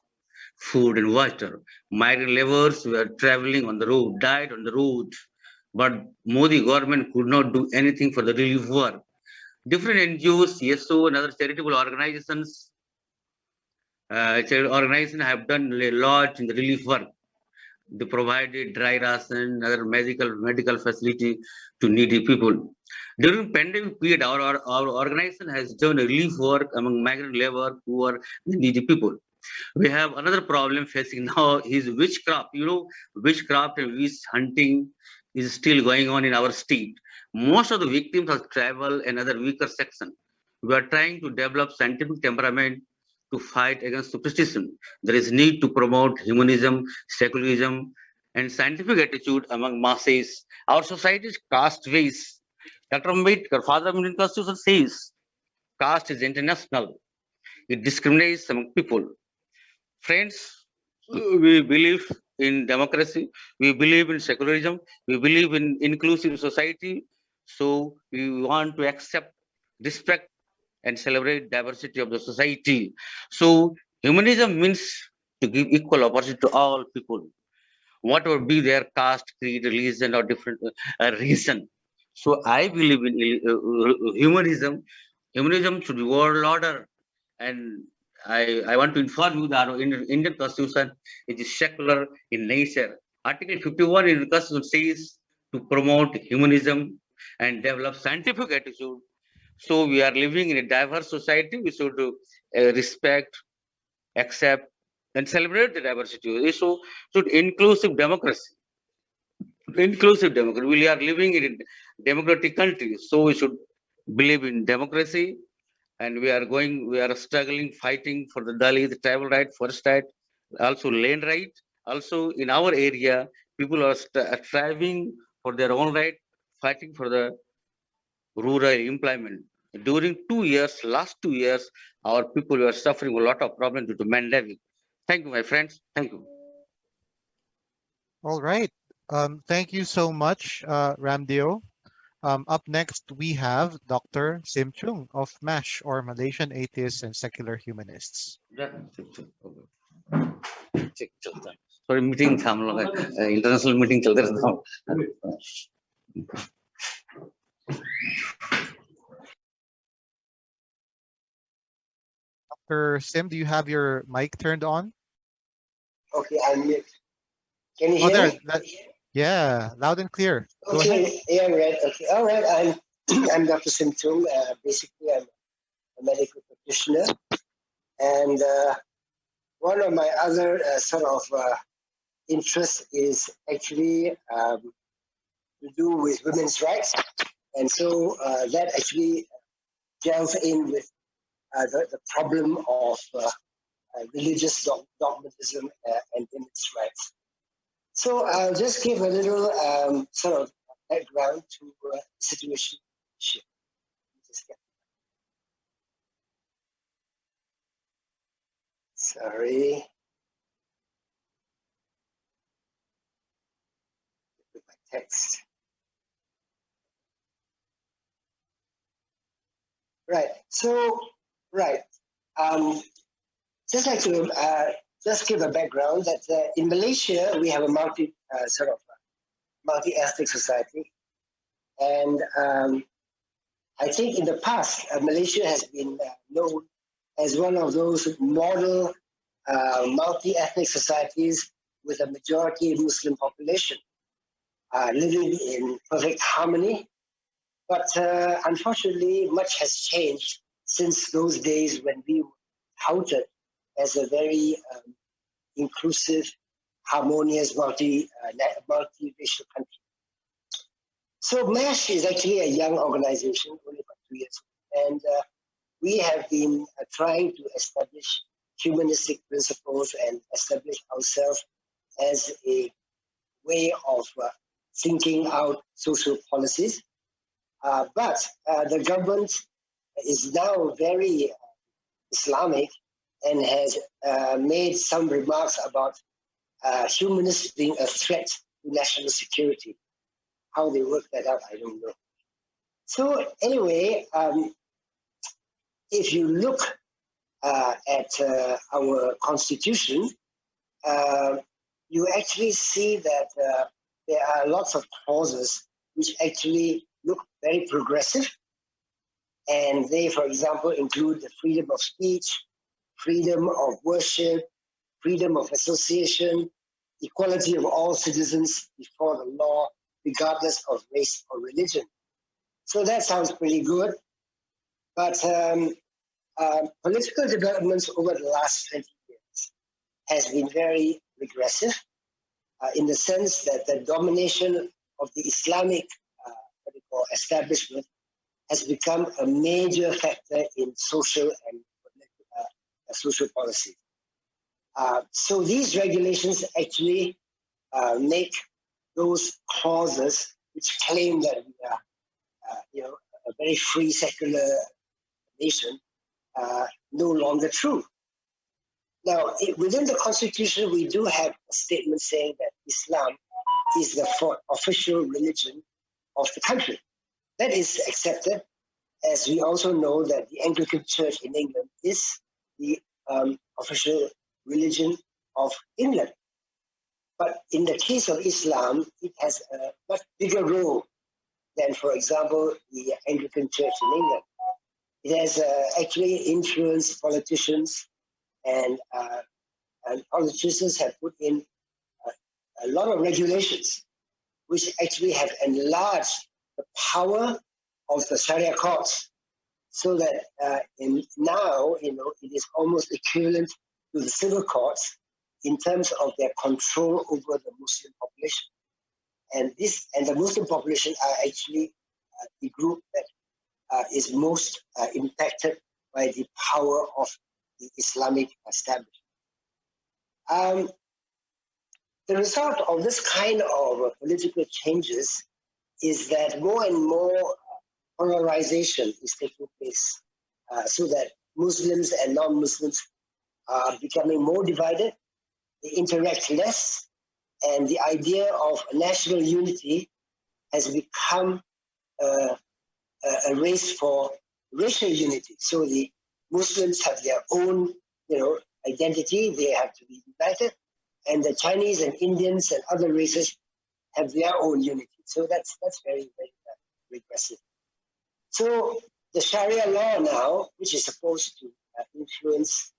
[SPEAKER 6] food and water. Migrant laborers were traveling on the road, died on the road. But Modi government could not do anything for the relief work. Different NGOs, CSO, and other charitable organizations have done a lot in the relief work. They provided dry ration, other medical facility to needy people. During pandemic period, our organization has done relief work among migrant labor, poor, and needy people. We have another problem facing now is witchcraft. Witchcraft and witch hunting is still going on in our state. Most of the victims are tribal and other weaker section. We are trying to develop scientific temperament to fight against superstition. There is need to promote humanism, secularism, and scientific attitude among masses. Our society is caste-based. Dr. Ambedkar, father of Indian Constitution, says caste is international. It discriminates among people. Friends, we believe in democracy, we believe in secularism, we believe in inclusive society. So we want to accept, respect, and celebrate diversity of the society. So humanism means to give equal opportunity to all people, whatever be their caste, creed, religion, or different reason. So I believe in humanism. Humanism should be world order, and I want to inform you that our Indian Constitution is secular in nature. Article 51 in the Constitution says to promote humanism and develop scientific attitude. So we are living in a diverse society. We should respect, accept, and celebrate the diversity. So should inclusive democracy. Inclusive democracy. We are living in a democratic country, so we should believe in democracy. And we are struggling, fighting for the Dalit tribal right, first right, also land right. Also in our area, people are striving for their own right, fighting for the rural employment. During 2 years, last 2 years, our people were suffering a lot of problems due to pandemic. Thank you, my friends. Thank you.
[SPEAKER 3] All right. Thank you so much, Ramdeo. Up next, we have Dr. Sim Chung of MASH, or Malaysian Atheists and Secular Humanists.
[SPEAKER 6] Sorry, meeting था हम लोग international meeting चलते रहता हूँ.
[SPEAKER 3] Dr. Sim, do you have your mic turned on?
[SPEAKER 7] Okay, I'm mute. Can you
[SPEAKER 3] Oh,
[SPEAKER 7] hear
[SPEAKER 3] there.
[SPEAKER 7] me?
[SPEAKER 3] Yeah, loud and clear. Go ahead.
[SPEAKER 7] Okay, yeah, right. Okay, all right. I'm Dr. Sim Chung. Basically, I'm a medical practitioner, and one of my other sort of interests is actually to do with women's rights, and so that actually delves in with the problem of religious dogmatism and women's rights. So I'll just give a little sort of background to the situation. Sorry. With my text. Right. So, right. Just like to just give a background that in Malaysia we have a multi-ethnic society, and I think in the past Malaysia has been known as one of those model multi-ethnic societies with a majority Muslim population living in perfect harmony. But unfortunately, much has changed since those days when we were touted as a very inclusive, harmonious, multi-racial country. So MASH is actually a young organization, only about 2 years old, and we have been trying to establish humanistic principles and establish ourselves as a way of thinking out social policies. But the government is now very Islamic and has made some remarks about humanists being a threat to national security. How they work that out, I don't know. So anyway, if you look at our constitution, you actually see that there are lots of clauses which actually look very progressive. And they, for example, include the freedom of speech, freedom of worship, freedom of association, equality of all citizens before the law, regardless of race or religion. So that sounds pretty good. But political developments over the last 20 years has been very regressive in the sense that the domination of the Islamic establishment has become a major factor in social and social policy. So these regulations actually make those clauses which claim that we are, a very free secular nation, no longer true. Now, within the constitution, we do have a statement saying that Islam is the official religion of the country. That is accepted, as we also know that the Anglican Church in England is the official religion of England. But in the case of Islam, it has a much bigger role than, for example, the Anglican Church in England. It has actually influenced politicians, and politicians have put in a lot of regulations, which actually have enlarged the power of the Sharia courts, so that now, it is almost equivalent to the civil courts in terms of their control over the Muslim population. And the Muslim population are actually the group that is most impacted by the power of the Islamic establishment. The result of this kind of political changes is that more and more polarization is taking place, so that Muslims and non-Muslims are becoming more divided, they interact less, and the idea of national unity has become a race for racial unity. So the Muslims have their own, identity, they have to be united, and the Chinese and Indians and other races have their own unity. So that's very, very regressive. So the Sharia law now, which is supposed to influence,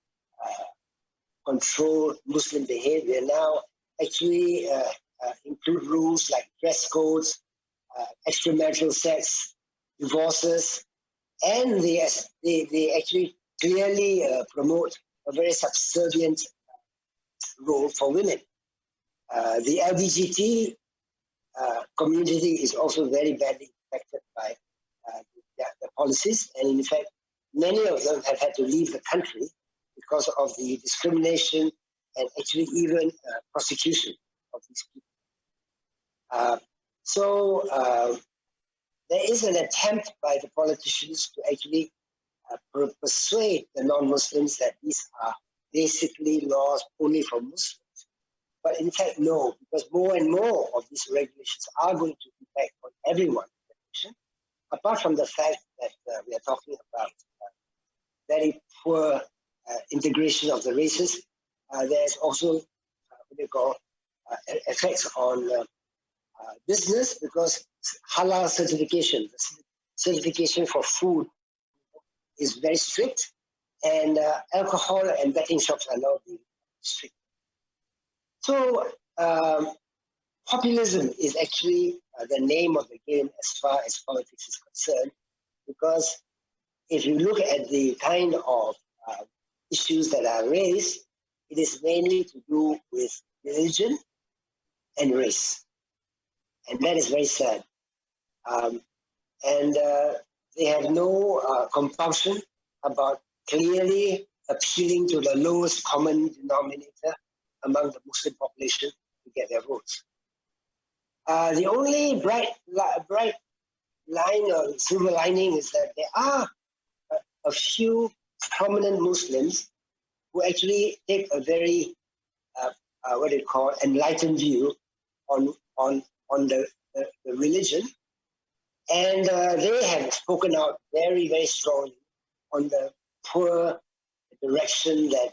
[SPEAKER 7] control Muslim behavior, now actually include rules like dress codes, extramarital sex, divorces, and they actually clearly promote a very subservient role for women. The LGBT community is also very badly affected by the policies, and in fact, many of them have had to leave the country because of the discrimination and actually even prosecution of these people. So there is an attempt by the politicians to actually persuade the non-Muslims that these are basically laws only for Muslims. But in fact, no, because more and more of these regulations are going to impact on everyone in the nation, apart from the fact that we are talking about very poor integration of the races. There's also what they call effects on business, because halal certification, certification for food, is very strict, and alcohol and betting shops are now being strict. So populism is actually the name of the game as far as politics is concerned, because if you look at the kind of issues that are raised, it is mainly to do with religion and race. And that is very sad. And they have no compulsion about clearly appealing to the lowest common denominator among the Muslim population to get their votes. The only bright line or silver lining is that there are a few prominent Muslims who actually take a very what they call enlightened view on the religion, and they have spoken out very, very strongly on the poor direction that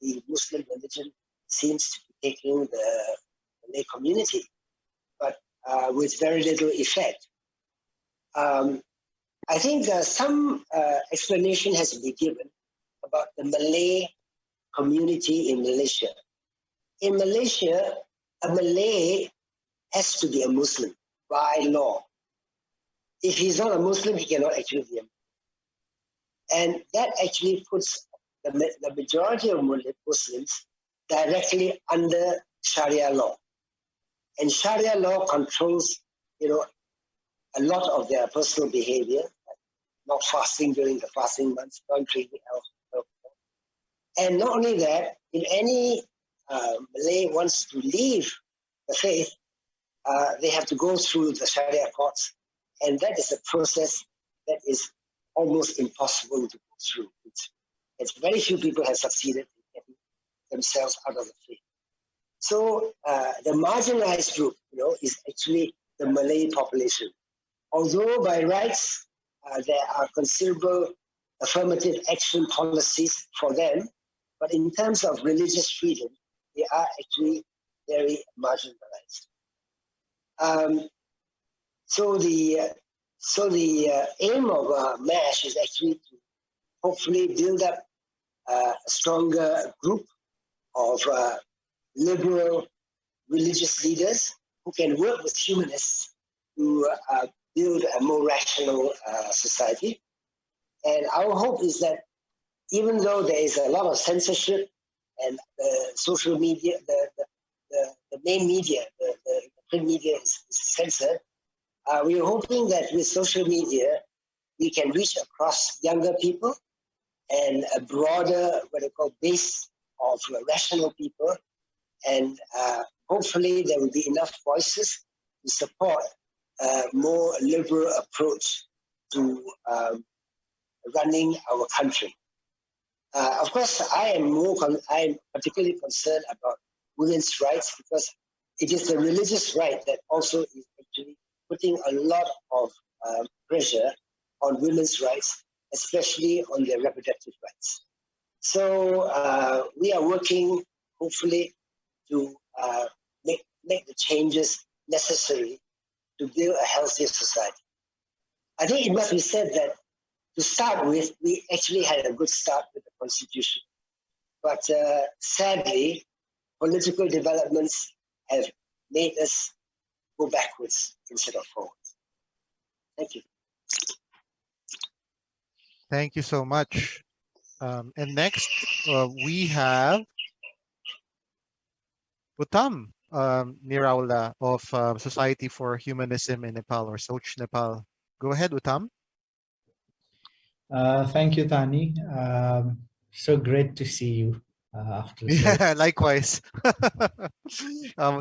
[SPEAKER 7] the Muslim religion seems to be taking the Malay community, but with very little effect. I think some explanation has to be given about the Malay community in Malaysia. In Malaysia, a Malay has to be a Muslim by law. If he's not a Muslim, he cannot actually be a Muslim. And that actually puts the majority of Muslims directly under Sharia law. And Sharia law controls, a lot of their personal behavior, like not fasting during the fasting months, not drinking alcohol. And not only that, if any Malay wants to leave the faith, they have to go through the Sharia courts. And that is a process that is almost impossible to go through. It's very few people have succeeded in getting themselves out of the faith. So the marginalized group, is actually the Malay population. Although by rights, there are considerable affirmative action policies for them, but in terms of religious freedom, they are actually very marginalized. So the aim of MASH is actually to hopefully build up a stronger group of liberal religious leaders who can work with humanists to build a more rational society. And our hope is that even though there is a lot of censorship and social media, the main media, the print media is censored, we are hoping that with social media, we can reach across younger people and a broader, what I call, base of rational people. And hopefully there will be enough voices to support a more liberal approach to running our country. Of course, I am particularly concerned about women's rights because it is the religious right that also is actually putting a lot of pressure on women's rights, especially on their reproductive rights. So we are working, hopefully, to make the changes necessary to build a healthier society. I think it must be said that to start with, we actually had a good start with the Constitution. But sadly, political developments have made us go backwards instead of forwards. Thank you.
[SPEAKER 3] Thank you so much. And next, we have Uttam Niraula of Society for Humanism in Nepal, or Soch Nepal. Go ahead, Uttam.
[SPEAKER 8] Thank you, Tani. So great to see you after so
[SPEAKER 3] Yeah, likewise.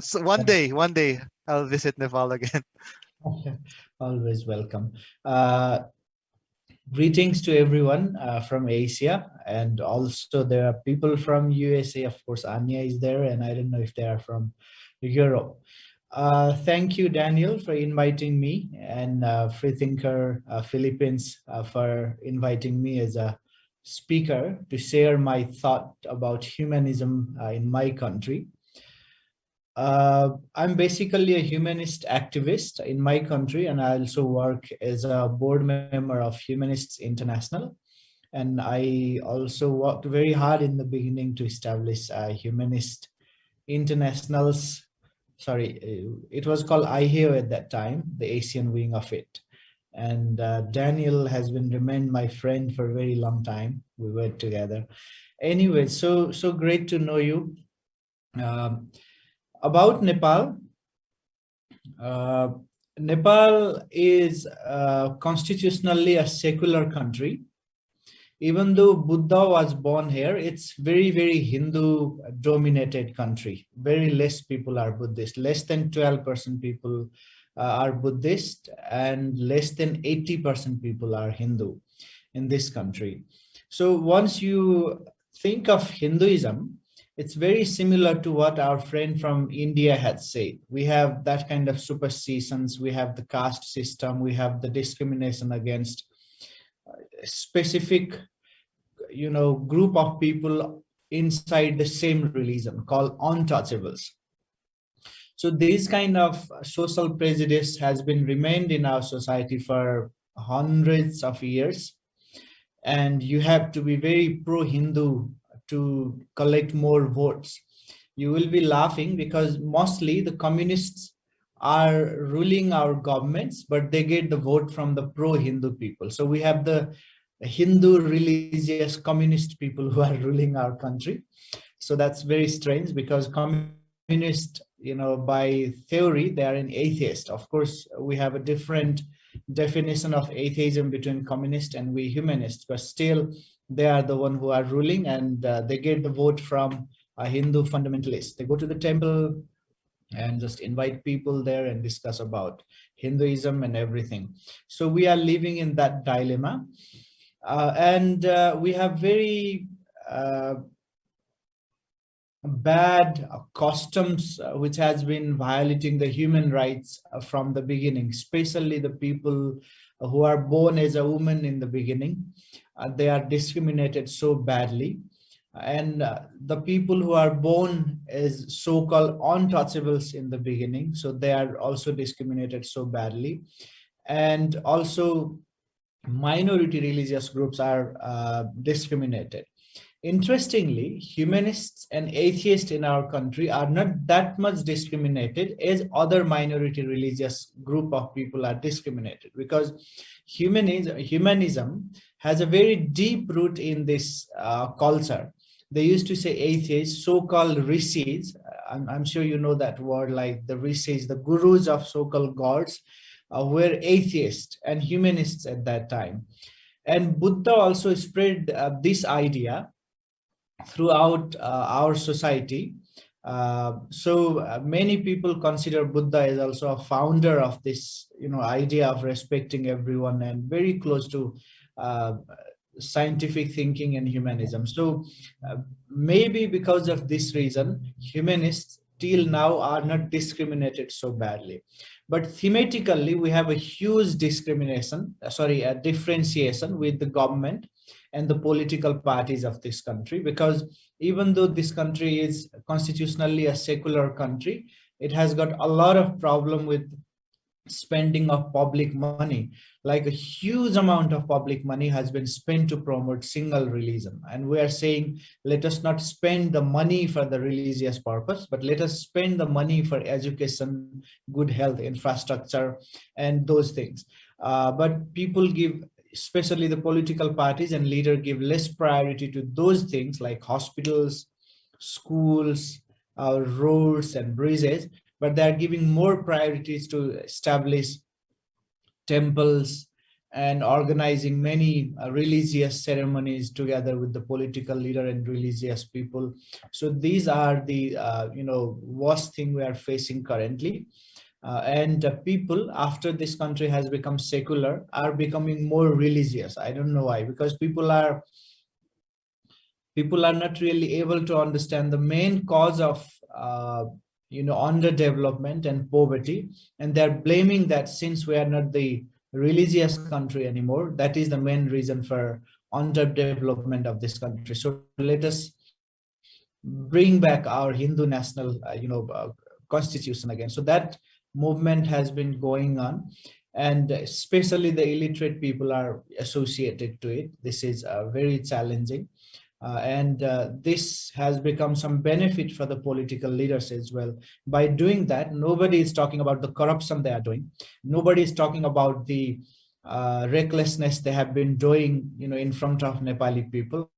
[SPEAKER 3] So one day I'll visit Nepal again.
[SPEAKER 8] always welcome. Greetings to everyone from Asia, and also there are people from USA. Of course, Anya is there, and I don't know if they are from Europe. Thank you, Daniel, for inviting me, and Freethinker Philippines for inviting me as a speaker to share my thought about humanism in my country. I'm basically a humanist activist in my country, and I also work as a board member of Humanists International. And I also worked very hard in the beginning to establish Humanist International's, it was called IHEO at that time, the Asian wing of it. And Daniel has been remained my friend for a very long time. We worked together. Anyway, so great to know you. About Nepal, Nepal is constitutionally a secular country. Even though Buddha was born here, it's very, very Hindu dominated country. Very less people are Buddhist. Less than 12% people are Buddhist, and less than 80% people are Hindu in this country. So once you think of Hinduism, it's very similar to what our friend from India had said. We have that kind of superstitions, we have the caste system, we have the discrimination against specific, group of people inside the same religion called untouchables. So this kind of social prejudice has been remained in our society for hundreds of years. And you have to be very pro-Hindu to collect more votes. You will be laughing because mostly the communists are ruling our governments, but they get the vote from the pro-Hindu people. So we have the Hindu religious communist people who are ruling our country. So that's very strange because communist, by theory, they are an atheist. Of course, we have a different definition of atheism between communist and we humanists, but still they are the one who are ruling, and they get the vote from a Hindu fundamentalist. They go to the temple and just invite people there and discuss about Hinduism and everything. So we are living in that dilemma, and we have very bad customs which has been violating the human rights from the beginning, especially the people who are born as a woman in the beginning. They are discriminated so badly. And the people who are born as so-called untouchables in the beginning, so they are also discriminated so badly. And also minority religious groups are discriminated. Interestingly, humanists and atheists in our country are not that much discriminated as other minority religious group of people are discriminated, because humanism has a very deep root in this culture. They used to say atheists, so-called rishis. I'm sure you know that word, like the rishis, the gurus of so-called gods, were atheists and humanists at that time. And Buddha also spread this idea throughout our society. Many people consider Buddha as also a founder of this, idea of respecting everyone and very close to uh, scientific thinking and humanism. So maybe because of this reason, humanists till now are not discriminated so badly. But thematically, we have a huge a differentiation with the government and the political parties of this country, because even though this country is constitutionally a secular country, it has got a lot of problem with spending of public money. Like a huge amount of public money has been spent to promote single religion, and we are saying, let us not spend the money for the religious purpose, but let us spend the money for education, good health, infrastructure, and those things. But people give, especially the political parties and leaders, give less priority to those things like hospitals, schools, roads and bridges, but they are giving more priorities to establish temples and organizing many religious ceremonies together with the political leader and religious people. So these are the worst thing we are facing currently. And people, after this country has become secular, are becoming more religious. I don't know why, because people are not really able to understand the main cause of underdevelopment and poverty, and they're blaming that since we are not the religious country anymore, that is the main reason for underdevelopment of this country. So let us bring back our Hindu national constitution again. So that movement has been going on, and especially the illiterate people are associated to it. This is very challenging. And this has become some benefit for the political leaders as well. By doing that, nobody is talking about the corruption they are doing. Nobody is talking about the recklessness they have been doing, in front of Nepali people.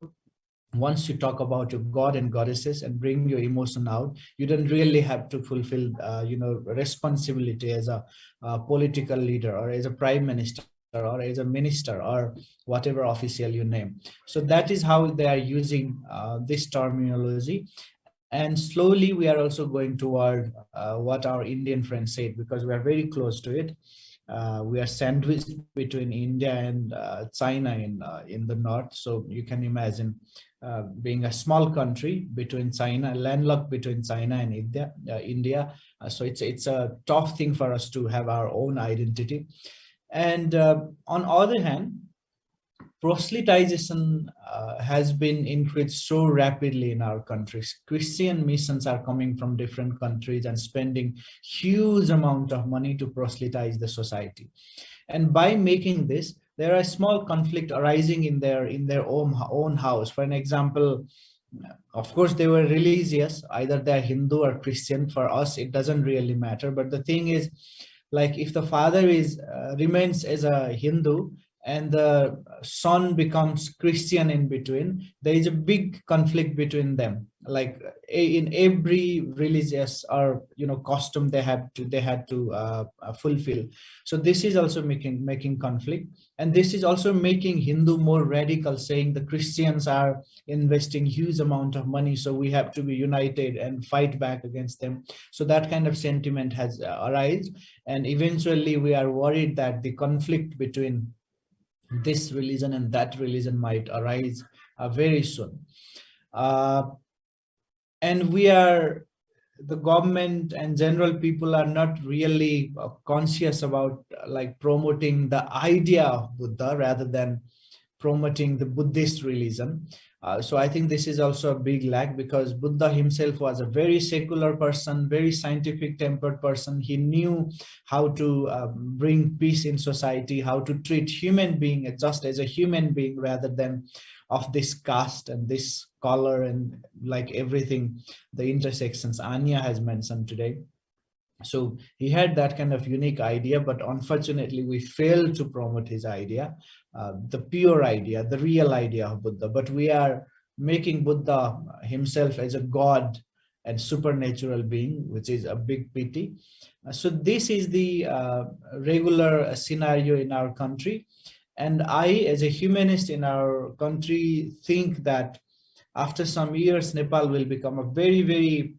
[SPEAKER 8] Once you talk about your god and goddesses and bring your emotion out, you don't really have to fulfill responsibility as a political leader or as a prime minister or as a minister or whatever official you name. So that is how they are using this terminology. And slowly we are also going toward what our Indian friends said, because we are very close to it. We are sandwiched between India and China in the north. So you can imagine being a small country between China, landlocked between China and India. So it's a tough thing for us to have our own identity. And on other hand, proselytization has been increased so rapidly in our countries. Christian missions are coming from different countries and spending huge amount of money to proselytize the society. And by making this, there are small conflict arising in their own house. For an example, of course, they were religious, either they're Hindu or Christian. For us, it doesn't really matter. But the thing is, like if the father remains as a Hindu and the son becomes Christian in between, there is a big conflict between them. Like in every religious or custom they had to fulfill. So this is also making conflict, and this is also making Hindu more radical, saying the Christians are investing huge amount of money, so we have to be united and fight back against them. So that kind of sentiment has arisen, and eventually we are worried that the conflict between this religion and that religion might arise very soon. and the government and general people are not really conscious about like promoting the idea of Buddha rather than promoting the Buddhist religion. So I think this is also a big lack, because Buddha himself was a very secular person, very scientific tempered person. He knew how to bring peace in society, how to treat human being just as a human being rather than of this caste and this color and like everything, the intersections Anya has mentioned today. So he had that kind of unique idea, but unfortunately we failed to promote his idea, the pure idea, the real idea of Buddha. But we are making Buddha himself as a god and supernatural being, which is a big pity. So this is the regular scenario in our country. And I, as a humanist in our country, think that after some years, Nepal will become a very, very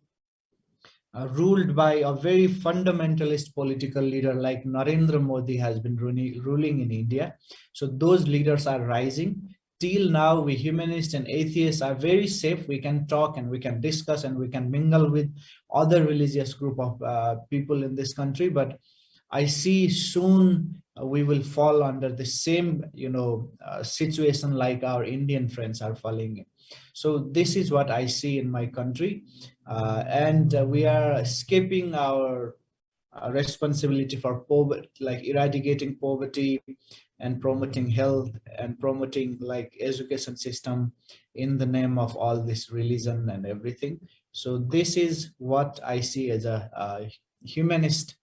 [SPEAKER 8] ruled by a very fundamentalist political leader like Narendra Modi has been ruling in India. So those leaders are rising. Till now, we humanists and atheists are very safe. We can talk and we can discuss and we can mingle with other religious group of people in this country. But I see soon we will fall under the same, situation like our Indian friends are falling in. So this is what I see in my country, and we are escaping our responsibility for poverty, like eradicating poverty and promoting health and promoting like education system in the name of all this religion and everything. So this is what I see as a humanist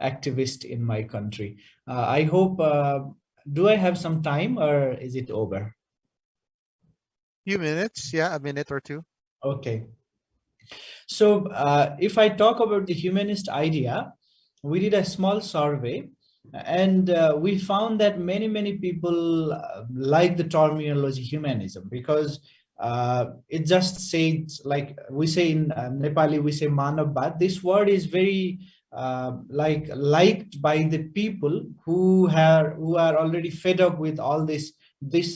[SPEAKER 8] activist in my country. I hope, do I have some time or is it over?
[SPEAKER 3] Few minutes, yeah, a minute or two.
[SPEAKER 8] Okay. So if I talk about the humanist idea, we did a small survey, and we found that many people like the terminology humanism, because it just says, like we say in Nepali, we say manavbad. This word is very liked by the people who are already fed up with all this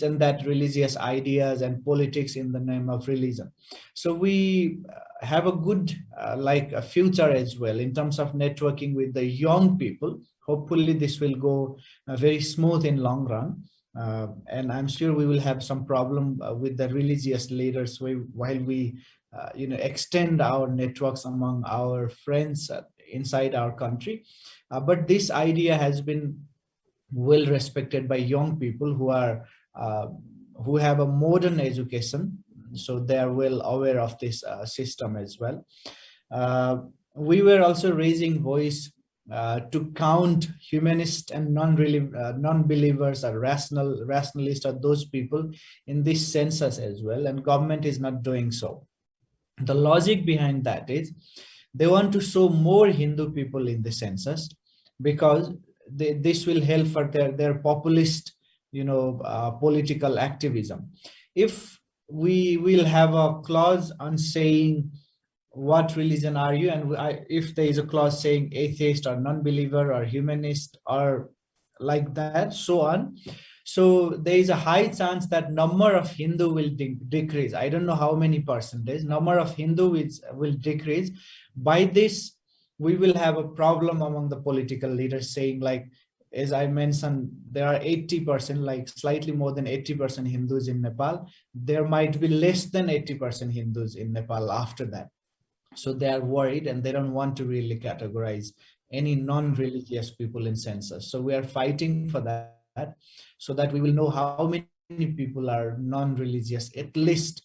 [SPEAKER 8] and that religious ideas and politics in the name of religion. So we have a good like a future as well in terms of networking with the young people. Hopefully this will go very smooth in long run, and I'm sure we will have some problem with the religious leaders while we extend our networks among our friends inside our country. But this idea has been well respected by young people who have a modern education, so they are well aware of this system as well. We were also raising voice to count humanists and non-believers or rationalists or those people in this census as well, and government is not doing so. The logic behind that is they want to show more Hindu people in the census, because this will help for their populist political activism. If we will have a clause on saying what religion are you, and if there is a clause saying atheist or non-believer or humanist or like that, so on, so there is a high chance that number of Hindu will decrease. I don't know how many percentage number of Hindu will decrease. By this, we will have a problem among the political leaders saying, like, as I mentioned, there are 80%, like slightly more than 80% Hindus in Nepal. There might be less than 80% Hindus in Nepal after that. So they are worried and they don't want to really categorize any non-religious people in census. So we are fighting for that, so that we will know how many people are non-religious, at least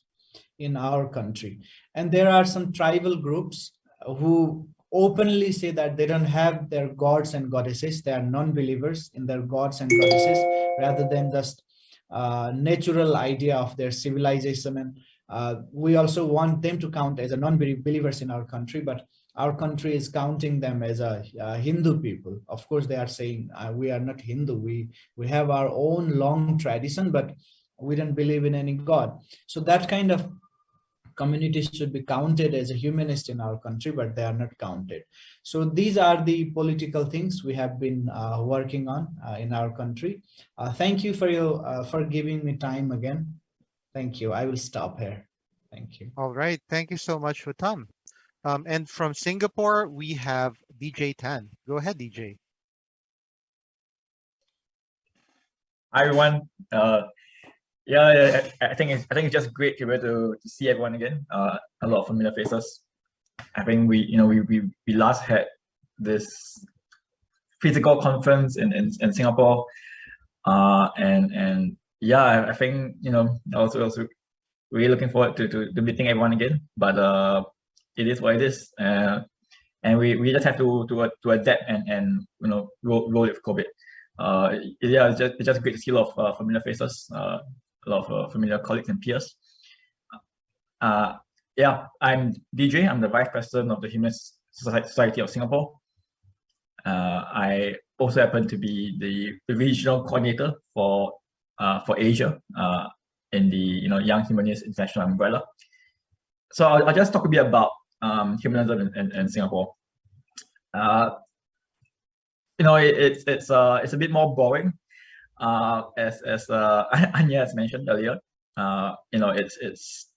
[SPEAKER 8] in our country. And there are some tribal groups who openly say that they don't have their gods and goddesses. They are non-believers in their gods and goddesses, rather than just natural idea of their civilization. And we also want them to count as a non-believers in our country, but our country is counting them as a Hindu people. Of course, they are saying we are not Hindu. We have our own long tradition, but we don't believe in any god. So that kind of communities should be counted as a humanist in our country, but they are not counted. So these are the political things we have been working on in our country. Thank you for giving me time again. Thank you. I will stop here. Thank you.
[SPEAKER 3] All right. Thank you so much, Hutam. And from Singapore, we have DJ Tan. Go ahead, DJ.
[SPEAKER 9] Hi everyone. Yeah, I think it's just great to be able to see everyone again. A lot of familiar faces. I think we last had this physical conference in Singapore, and yeah, I think also really looking forward to meeting everyone again. But it is what it is, and we just have to adapt and roll with COVID. Yeah, it's just great to see a lot of familiar faces, a lot of familiar colleagues and peers. Yeah, I'm DJ. I'm the Vice President of the Humanist Society of Singapore. I also happen to be the regional coordinator for Asia in the Young Humanists International umbrella. So I'll just talk a bit about humanism in Singapore. It's a bit more boring, as Anya has mentioned earlier. It's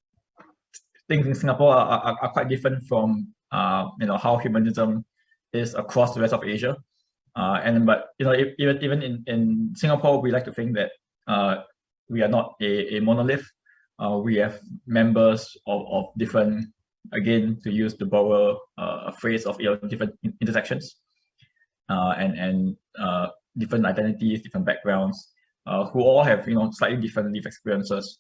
[SPEAKER 9] things in Singapore are quite different from how humanism is across the rest of Asia. But even in Singapore, we like to think that we are not a monolith. We have members of different, again, to use the borrow a phrase of different intersections and different identities, different backgrounds, who all have slightly different life experiences.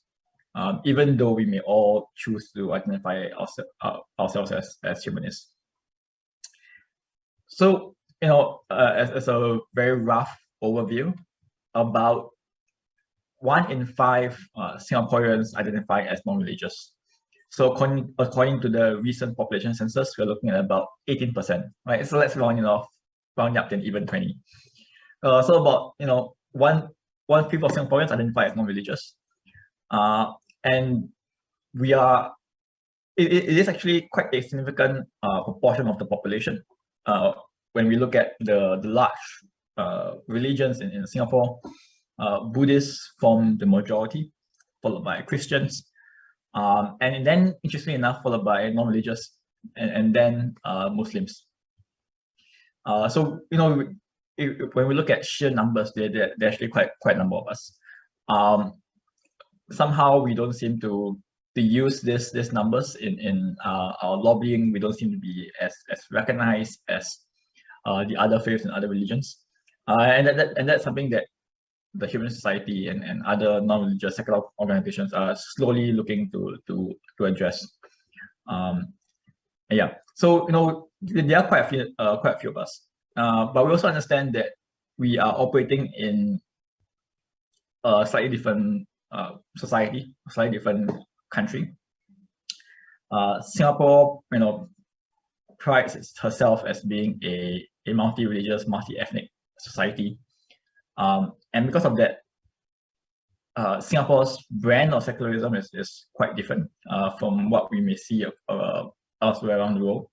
[SPEAKER 9] Even though we may all choose to identify ourselves as humanists. So, as a very rough overview, about 1 in 5 Singaporeans identify as non-religious. So according to the recent population census, we're looking at about 18%, right? So let's round up to even 20. So about one fifth of Singaporeans identify as non-religious. And it is actually quite a significant proportion of the population. When we look at the large religions in Singapore, Buddhists form the majority, followed by Christians, and then, interestingly enough, followed by non-religious, and then Muslims. So when we look at sheer numbers, they're actually quite a number of us. Somehow we don't seem to use these numbers in our lobbying. We don't seem to be as recognized as the other faiths and other religions, and that's something that the Humanist Society and other non-religious secular organizations are slowly looking to address. Yeah, so there are quite a few of us, but we also understand that we are operating in a slightly different society, a slightly different country. Singapore, prides herself as being a multi-religious, multi-ethnic society, and because of that, Singapore's brand of secularism is quite different from what we may see elsewhere around the world.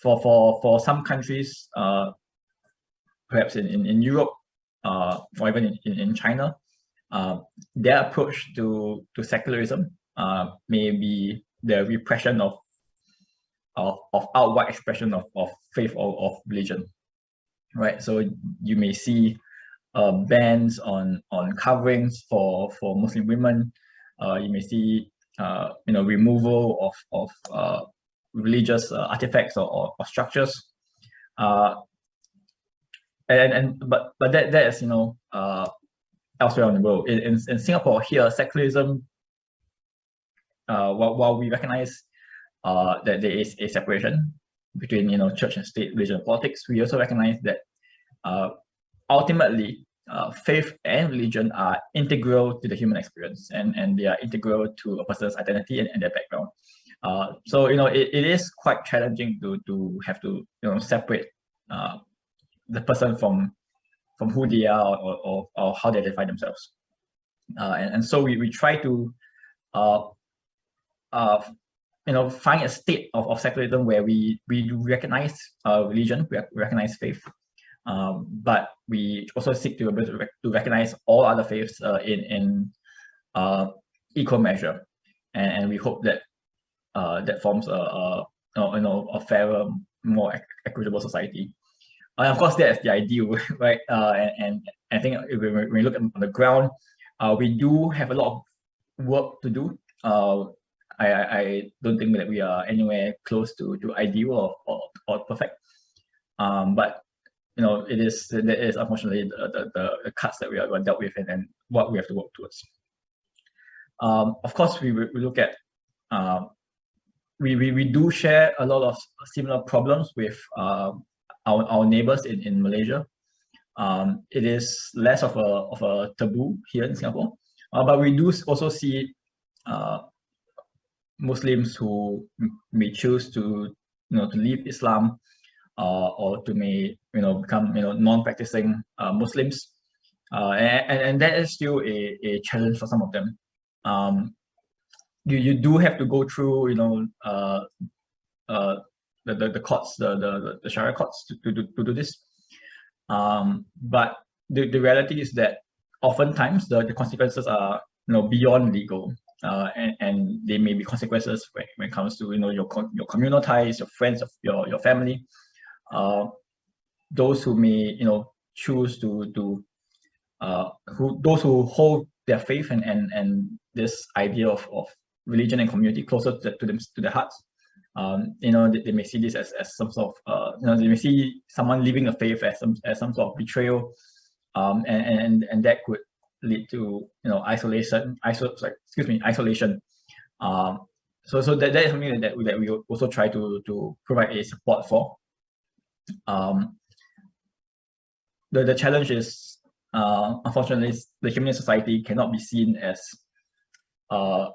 [SPEAKER 9] For some countries, perhaps in Europe, or even in China, their approach to secularism may be the repression of outward expression of faith or of religion, right? So you may see bans on coverings for Muslim women. You may see removal of religious artifacts or structures. But that is elsewhere in the world. In Singapore here, secularism, while we recognize that there is a separation between church and state, religion and politics, we also recognize that ultimately faith and religion are integral to the human experience, and they are integral to a person's identity and their background. So it is quite challenging to have to separate the person from who they are or how they define themselves. And so we try to find a state of secularism where we recognize religion, we recognize faith, but we also seek to recognize all other faiths in equal measure, and we hope that that forms a fairer, more equitable society. And of course, that's the ideal, right? And I think when we look on the ground, we do have a lot of work to do. I don't think that we are anywhere close to ideal or perfect. But there is unfortunately the cuts that we are dealt with and what we have to work towards. Of course, we look at we do share a lot of similar problems with our neighbors in Malaysia. It is less of a taboo here in Singapore, but we do also see Muslims who may choose to leave Islam or to may become non-practicing Muslims, and that is still a challenge for some of them. You do have to go through the courts, the Sharia courts to do this. But the reality is that oftentimes the consequences are beyond legal, and they may be consequences when it comes to your communal ties, your friends, of your family, those who may choose to those who hold their faith and this idea of religion and community closer to their hearts. They may see this as some sort of they may see someone leaving a faith as some sort of betrayal, and that could lead to isolation. So that is something that we also try to provide a support for. The challenge is, unfortunately, the humanist society cannot be seen as an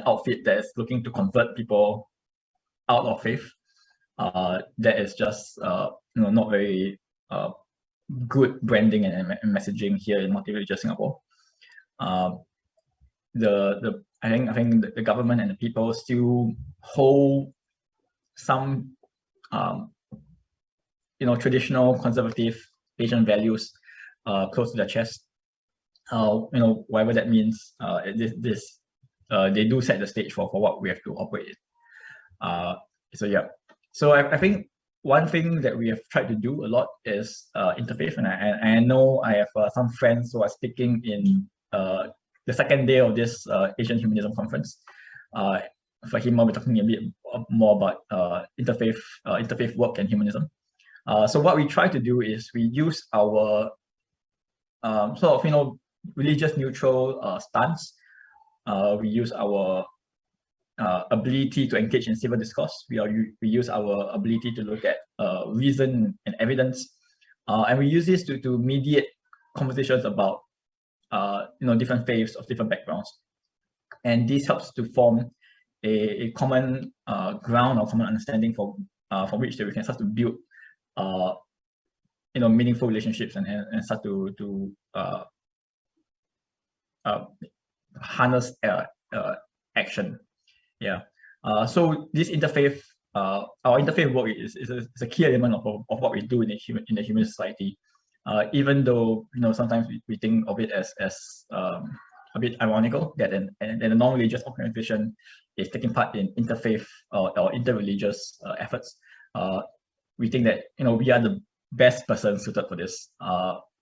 [SPEAKER 9] outfit that is looking to convert people out of faith. That is just not very good branding and messaging here in multireligious Singapore. I think the government and the people still hold some traditional conservative Asian values close to their chest. Whatever that means, they do set the stage for what we have to operate in. So I think one thing that we have tried to do a lot is interfaith, and I know I have some friends who are speaking in the second day of this Asian Humanism conference. Fahim will be talking a bit more about interfaith work and humanism. So what we try to do is we use our sort of religious neutral stance. We use our ability to engage in civil discourse. We use our ability to look at reason and evidence, and we use this to mediate conversations about different faiths of different backgrounds, and this helps to form a common ground or common understanding from which that we can start to build meaningful relationships and start to harness action. So this interfaith, our interfaith work is a key element of what we do in the human society. Even though sometimes we think of it as a bit ironical that a non-religious organization is taking part in interfaith or interreligious efforts. We think that we are the best person suited for this,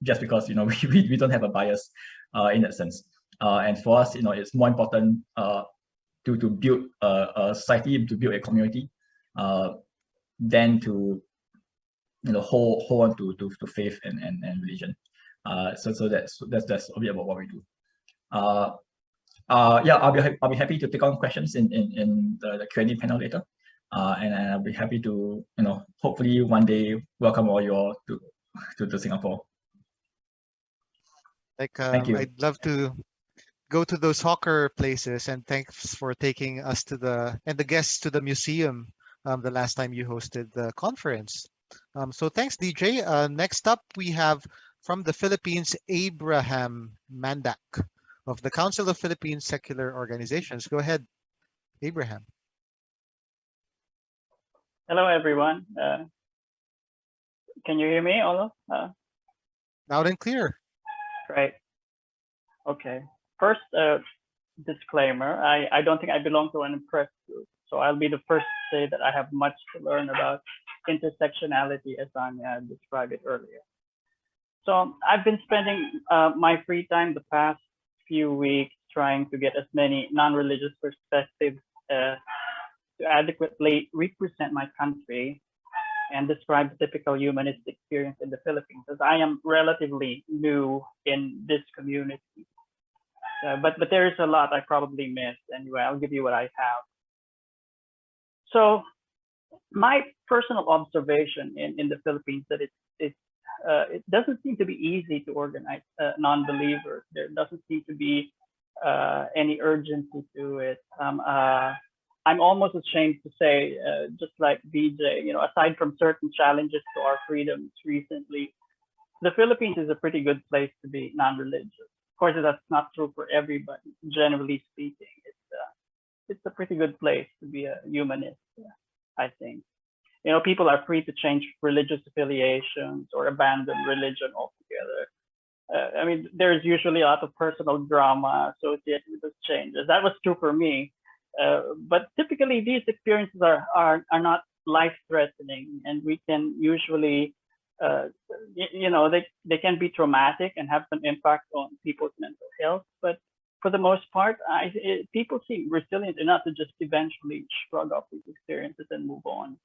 [SPEAKER 9] just because we don't have a bias in that sense. And for us, it's more important to build a society, to build a community, than to hold on to faith and religion. So that's a bit about what we do. I'll be happy to take on questions in the Q&A panel later, and I'll be happy to hopefully one day welcome all you all to Singapore. Thank you.
[SPEAKER 3] I'd love to go to those hawker places, and thanks for taking us and the guests to the museum the last time you hosted the conference. So thanks, DJ. Next up, we have from the Philippines, Abraham Mandak of the Council of Philippine Secular Organizations. Go ahead, Abraham.
[SPEAKER 10] Hello, everyone. Can you hear me, all?
[SPEAKER 3] Loud and clear.
[SPEAKER 10] Great. Okay. first, disclaimer, I don't think I belong to an impressed group. So I'll be the first to say that I have much to learn about intersectionality as Anya described it earlier. So I've been spending my free time the past few weeks trying to get as many non-religious perspectives to adequately represent my country and describe the typical humanist experience in the Philippines, as I am relatively new in this community. But there is a lot I probably missed. Anyway, I'll give you what I have. So my personal observation in the Philippines that it doesn't seem to be easy to organize non-believers. There doesn't seem to be any urgency to it. I'm almost ashamed to say, just like BJ, aside from certain challenges to our freedoms recently, the Philippines is a pretty good place to be non-religious. Of course, that's not true for everybody. Generally speaking, it's a pretty good place to be a humanist, I think. People are free to change religious affiliations or abandon religion altogether. I mean, there's usually a lot of personal drama associated with those changes. That was true for me. But typically, these experiences are not life-threatening, and we can usually, they can be traumatic and have some impact on people's mental health. But for the most part, people seem resilient enough to just eventually shrug off these experiences and move on.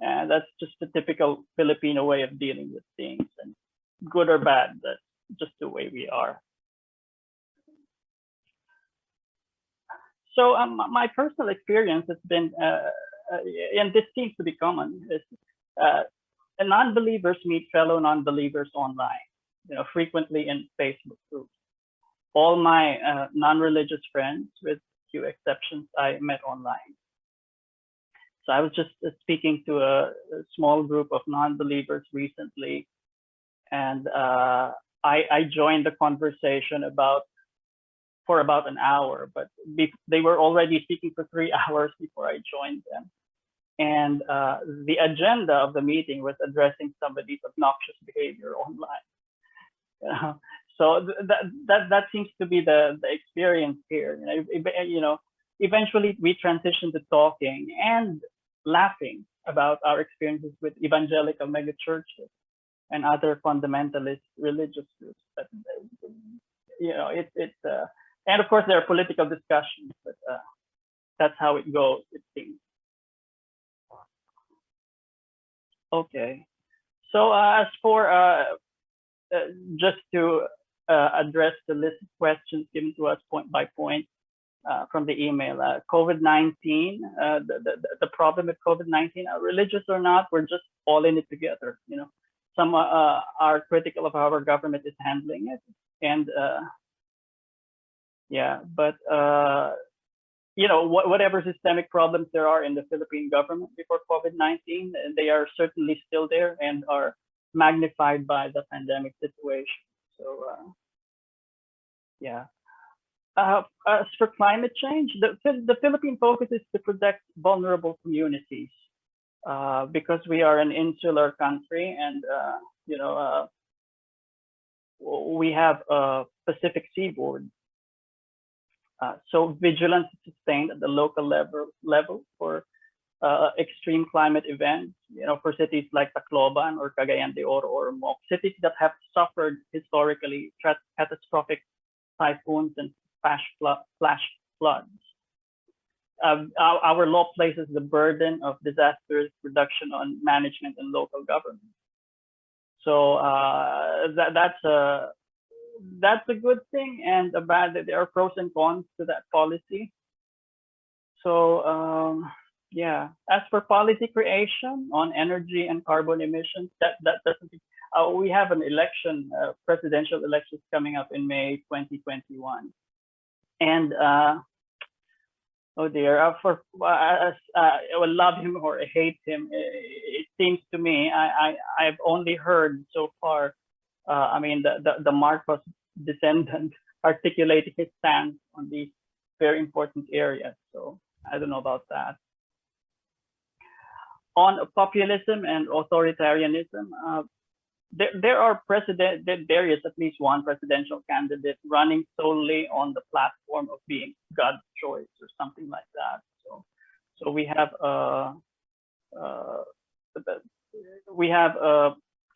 [SPEAKER 10] And that's just the typical Filipino way of dealing with things, and good or bad, that's just the way we are. So my personal experience has been, and this seems to be common, is non-believers meet fellow non-believers online, frequently in Facebook groups. All my non-religious friends, with few exceptions, I met online. So I was just speaking to a small group of non-believers recently, and I joined the conversation for about an hour, but they were already speaking for 3 hours before I joined them. And the agenda of the meeting was addressing somebody's obnoxious behavior online. So that seems to be the experience here. Eventually we transitioned to talking and laughing about our experiences with evangelical megachurches and other fundamentalist religious groups. But, and of course there are political discussions, but that's how it goes, it seems. Okay, so as for just to address the list of questions given to us point by point from the email, COVID-19, the problem with COVID-19, religious or not, we're just all in it together. Some are critical of how our government is handling it, and but whatever systemic problems there are in the Philippine government before COVID-19, they are certainly still there and are magnified by the pandemic situation. So as for climate change, the Philippine focus is to protect vulnerable communities because we are an insular country, and we have a Pacific seaboard. So vigilance is sustained at the local level for extreme climate events, for cities like Tacloban or Cagayan de Oro or Moc, cities that have suffered historically catastrophic typhoons and flash floods. Our law places the burden of disaster reduction on management and local government. So that's a good thing and a bad. There are pros and cons to that policy. So as for policy creation on energy and carbon emissions, that doesn't. We have an election, presidential elections coming up in May 2021, and oh dear, I will love him or hate him. It seems to me I've only heard so far. The Marcos descendant articulating his stance on these very important areas. So I don't know about that. On populism and authoritarianism, there are there is at least one presidential candidate running solely on the platform of being God's choice or something like that. So we have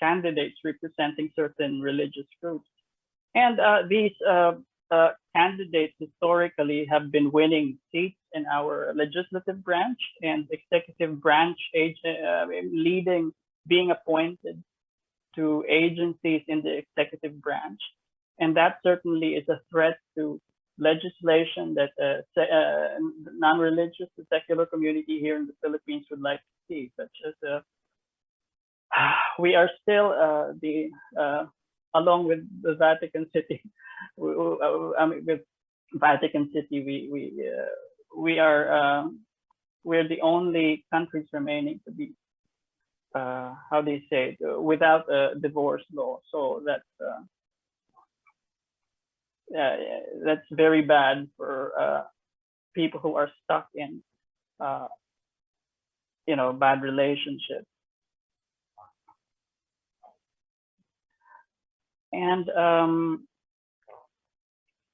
[SPEAKER 10] candidates representing certain religious groups, and these candidates historically have been winning seats in our legislative branch and executive branch, being appointed to agencies in the executive branch. And that certainly is a threat to legislation that non-religious, the secular community here in the Philippines would like to see, such as we are still along with the Vatican City, with Vatican City, we're the only countries remaining to be how do you say it, without a divorce law. So that's very bad for people who are stuck in bad relationships. And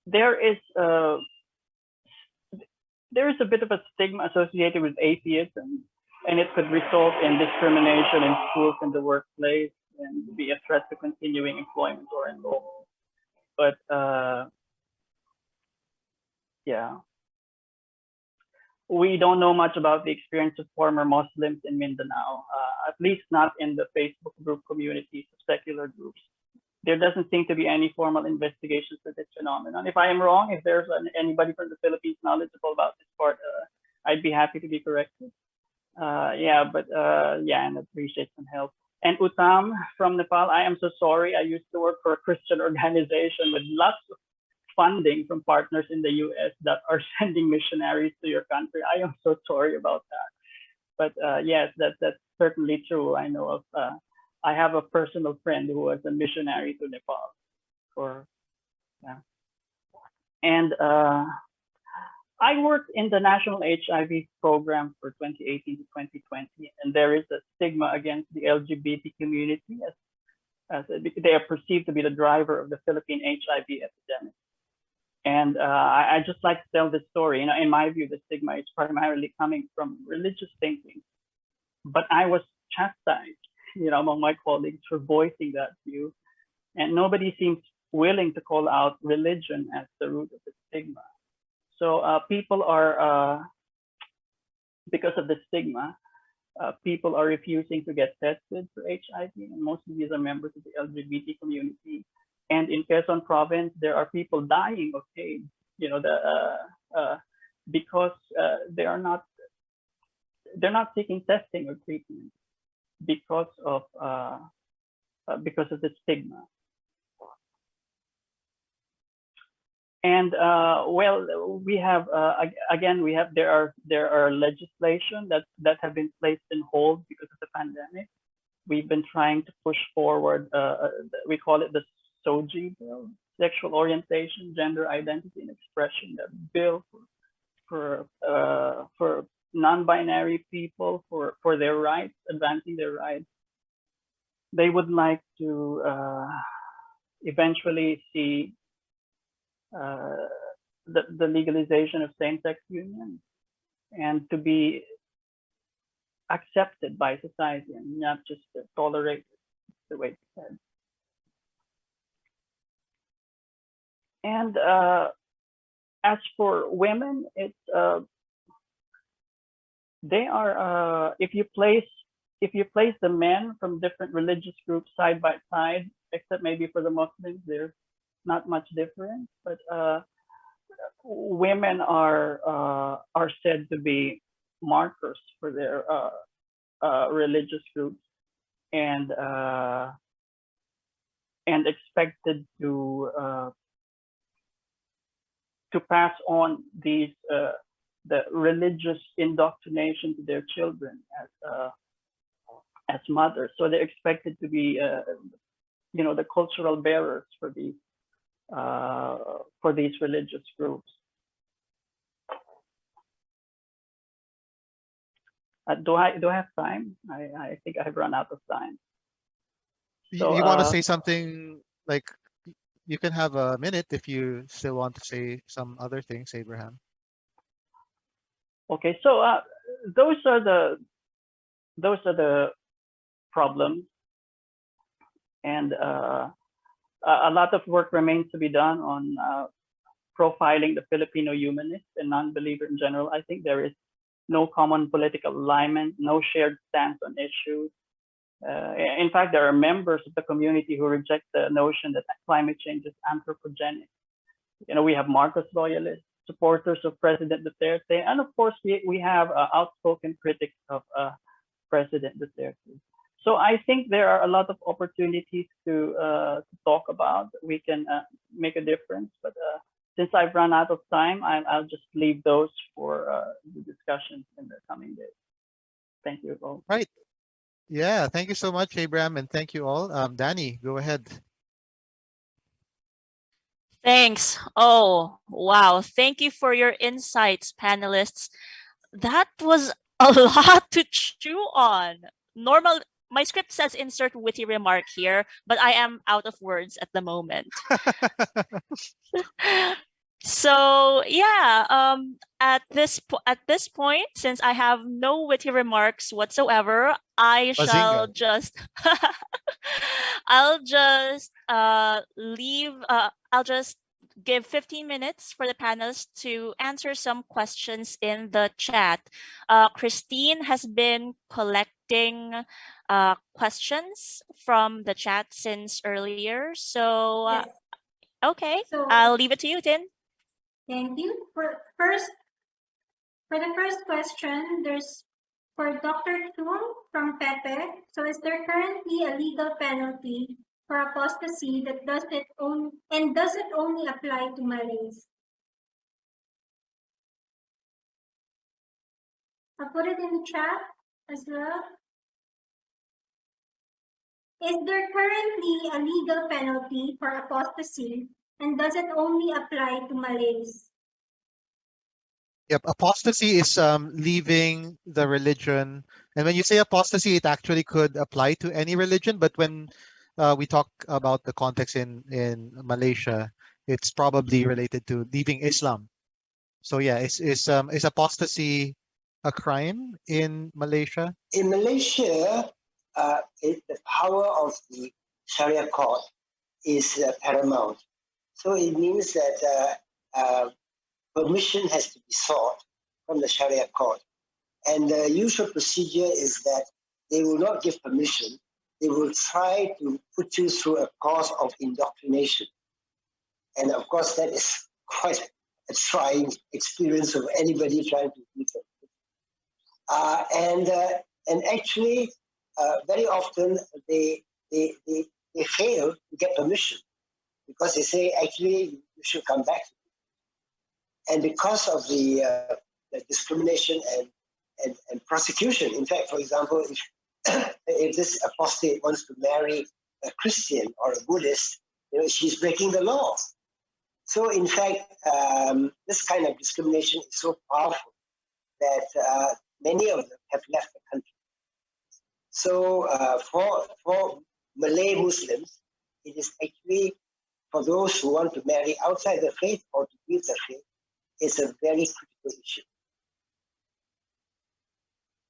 [SPEAKER 10] there is a bit of a stigma associated with atheism, and it could result in discrimination in schools and the workplace and be a threat to continuing employment or enrollment. But yeah, we don't know much about the experience of former Muslims in Mindanao, at least not in the Facebook group communities of secular groups. There doesn't seem to be any formal investigations for this phenomenon. If I am wrong, if there's anybody from the Philippines knowledgeable about this part, I'd be happy to be corrected. And appreciate some help. And Uttam from Nepal, I am so sorry. I used to work for a Christian organization with lots of funding from partners in the US that are sending missionaries to your country. I am so sorry about that. But yes, that's certainly true. I know of, I have a personal friend who was a missionary to Nepal. And I worked in the National HIV program for 2018 to 2020, and there is a stigma against the LGBT community as they are perceived to be the driver of the Philippine HIV epidemic. And I just like to tell this story. In my view, the stigma is primarily coming from religious thinking. But I was chastised, among my colleagues for voicing that view, and nobody seems willing to call out religion as the root of the stigma. So people are, because of the stigma, people are refusing to get tested for HIV, and most of these are members of the LGBT community. And in Quezon province, there are people dying of AIDS, because they're not seeking testing or treatment because of the stigma. And we have there are legislation that have been placed in hold because of the pandemic. We've been trying to push forward. We call it the SOGI bill, sexual orientation, gender identity, and expression. That bill for non-binary people for their rights, advancing their rights. They would like to eventually see the legalization of same-sex unions and to be accepted by society and not just tolerated the way it's said. And as for women, it's they are if you place the men from different religious groups side by side, except maybe for the Muslims, there's not much difference. But women are said to be markers for their religious groups and expected to pass on these the religious indoctrination to their children as mothers. So they're expected to be the cultural bearers for these religious groups. Do I have time? I think I've run out of time. So,
[SPEAKER 3] you want to say something like you can have a minute if you still want to say some other things, Abraham.
[SPEAKER 10] okay, so those are the problems, and a lot of work remains to be done on profiling the Filipino humanist and non-believer in general. I think there is no common political alignment, no shared stance on issues. In fact, there are members of the community who reject the notion that climate change is anthropogenic. We have Marcos loyalists, supporters of President Duterte, and of course, we have outspoken critics of President Duterte. So I think there are a lot of opportunities to talk about. We can make a difference, but since I've run out of time, I'll just leave those for the discussions in the coming days. Thank you all.
[SPEAKER 3] Right. Yeah, thank you so much, Abraham, and thank you all. Danny, go ahead.
[SPEAKER 2] Thanks. Oh, wow. Thank you for your insights, panelists. That was a lot to chew on. My script says insert witty remark here, but I am out of words at the moment. So yeah, at this point, since I have no witty remarks whatsoever, I shall
[SPEAKER 3] Bazinga.
[SPEAKER 2] just I'll just leave. I'll just give 15 minutes for the panelists to answer some questions in the chat. Christine has been collecting questions from the chat since earlier. So
[SPEAKER 1] Yes.
[SPEAKER 2] okay,
[SPEAKER 1] So
[SPEAKER 2] I'll leave it to you, Tin.
[SPEAKER 1] thank you. For the first question, there's for Dr. Tung from Pepe. So is there currently a legal penalty for apostasy that does it only apply to Malays? I'll put it in the chat as well. Is there currently a legal penalty for apostasy, and does it only apply to Malays?
[SPEAKER 3] Yep, apostasy is leaving the religion. And when you say apostasy, it actually could apply to any religion. But when we talk about the context in Malaysia, it's probably related to leaving Islam. So yeah, is apostasy a crime in Malaysia?
[SPEAKER 7] In Malaysia, the power of the Sharia court is paramount. So it means that permission has to be sought from the Sharia court. And the usual procedure is that they will not give permission. They will try to put you through a course of indoctrination. And of course, that is quite a trying experience for anybody trying to do that. And actually, very often they fail to get permission because they say, actually, you should come back. And because of the discrimination and prosecution, in fact, for example, if this apostate wants to marry a Christian or a Buddhist, she's breaking the law. So in fact, this kind of discrimination is so powerful that many of them have left the country. So for Malay Muslims, it is actually for those who want to marry outside the faith or to leave the faith, it's a very critical issue.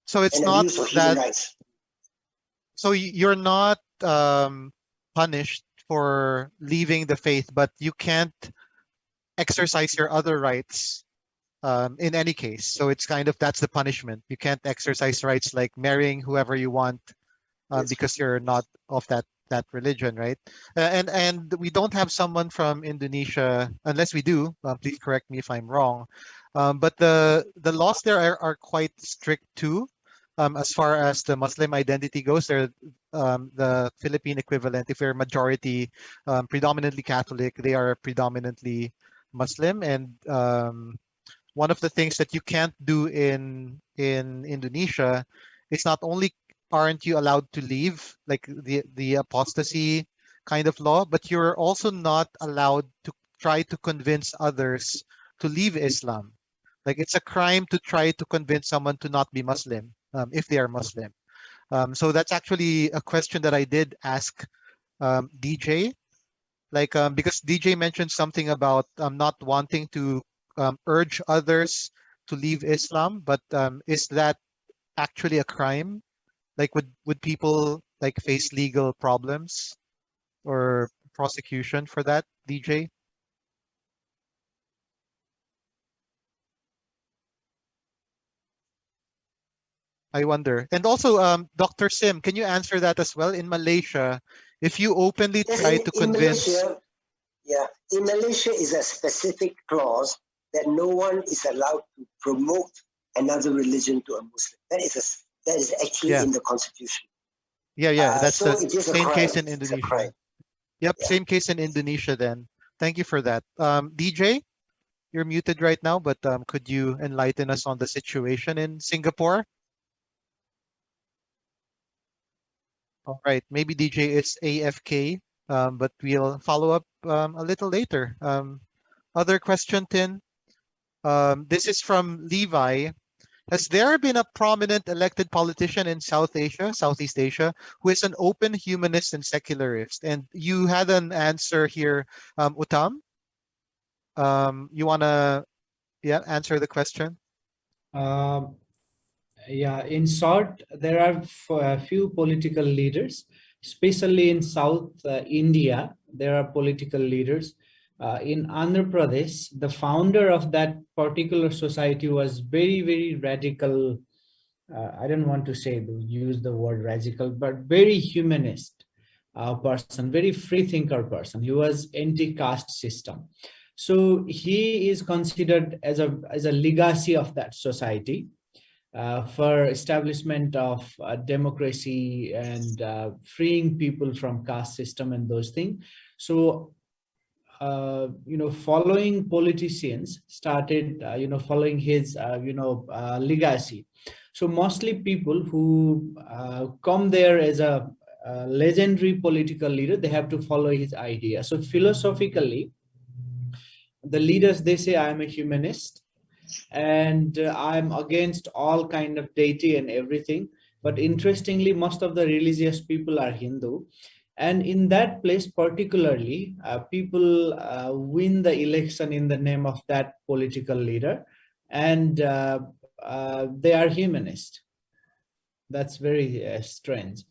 [SPEAKER 3] So it's
[SPEAKER 7] and
[SPEAKER 3] not
[SPEAKER 7] abuse of human
[SPEAKER 3] that.
[SPEAKER 7] rights.
[SPEAKER 3] So you're not punished for leaving the faith, but you can't exercise your other rights in any case. So it's kind of that's the punishment. You can't exercise rights like marrying whoever you want because you're not of that religion, right? And we don't have someone from Indonesia, unless we do. Please correct me if I'm wrong. But the laws there are quite strict too. As far as the Muslim identity goes, they're the Philippine equivalent. If we're majority predominantly Catholic, they are predominantly Muslim. And one of the things that you can't do in Indonesia is not only aren't you allowed to leave, like the apostasy kind of law, but you're also not allowed to try to convince others to leave Islam. Like it's a crime to try to convince someone to not be Muslim if they are Muslim. So that's actually a question that I did ask DJ? Like, because DJ mentioned something about not wanting to urge others to leave Islam, but is that actually a crime? Like, would people like face legal problems or prosecution for that, DJ? I wonder. And also, Dr. Sim, can you answer that as well? In Malaysia, if you openly
[SPEAKER 7] Yes,
[SPEAKER 3] try to
[SPEAKER 7] in
[SPEAKER 3] convince,
[SPEAKER 7] Malaysia, yeah, in Malaysia is a specific clause that no one is allowed to promote another religion to a Muslim. That is actually
[SPEAKER 3] yeah,
[SPEAKER 7] in the constitution.
[SPEAKER 3] yeah, that's
[SPEAKER 7] So
[SPEAKER 3] the
[SPEAKER 7] it is a
[SPEAKER 3] same
[SPEAKER 7] crime.
[SPEAKER 3] case in
[SPEAKER 7] It's a crime.
[SPEAKER 3] Indonesia. Yep,
[SPEAKER 7] Yeah.
[SPEAKER 3] same case in Indonesia then. Thank you for that. DJ, you're muted right now, but could you enlighten us on the situation in Singapore? All right, maybe DJ is AFK, but we'll follow up a little later. Other question, Tin. This is from Levi. Has there been a prominent elected politician in South Asia, Southeast Asia, who is an open humanist and secularist? And you had an answer here, Uttam. You wanna, yeah, answer the question?
[SPEAKER 8] Um, yeah, in short, there are a few political leaders, especially in South India. There are political leaders. In Andhra Pradesh, the founder of that particular society was very, very radical. I don't want to say use the word radical, but very humanist person, very free thinker person. He was anti-caste system. So he is considered as a legacy of that society for establishment of democracy and freeing people from caste system and those things. So following politicians started following his legacy. So mostly people who come there as a legendary political leader, they have to follow his idea. So philosophically, the leaders, they say, I am a humanist and I'm against all kind of deity and everything. But interestingly, most of the religious people are Hindu, and in that place particularly, people win the election in the name of that political leader, and they are humanist. That's very strange.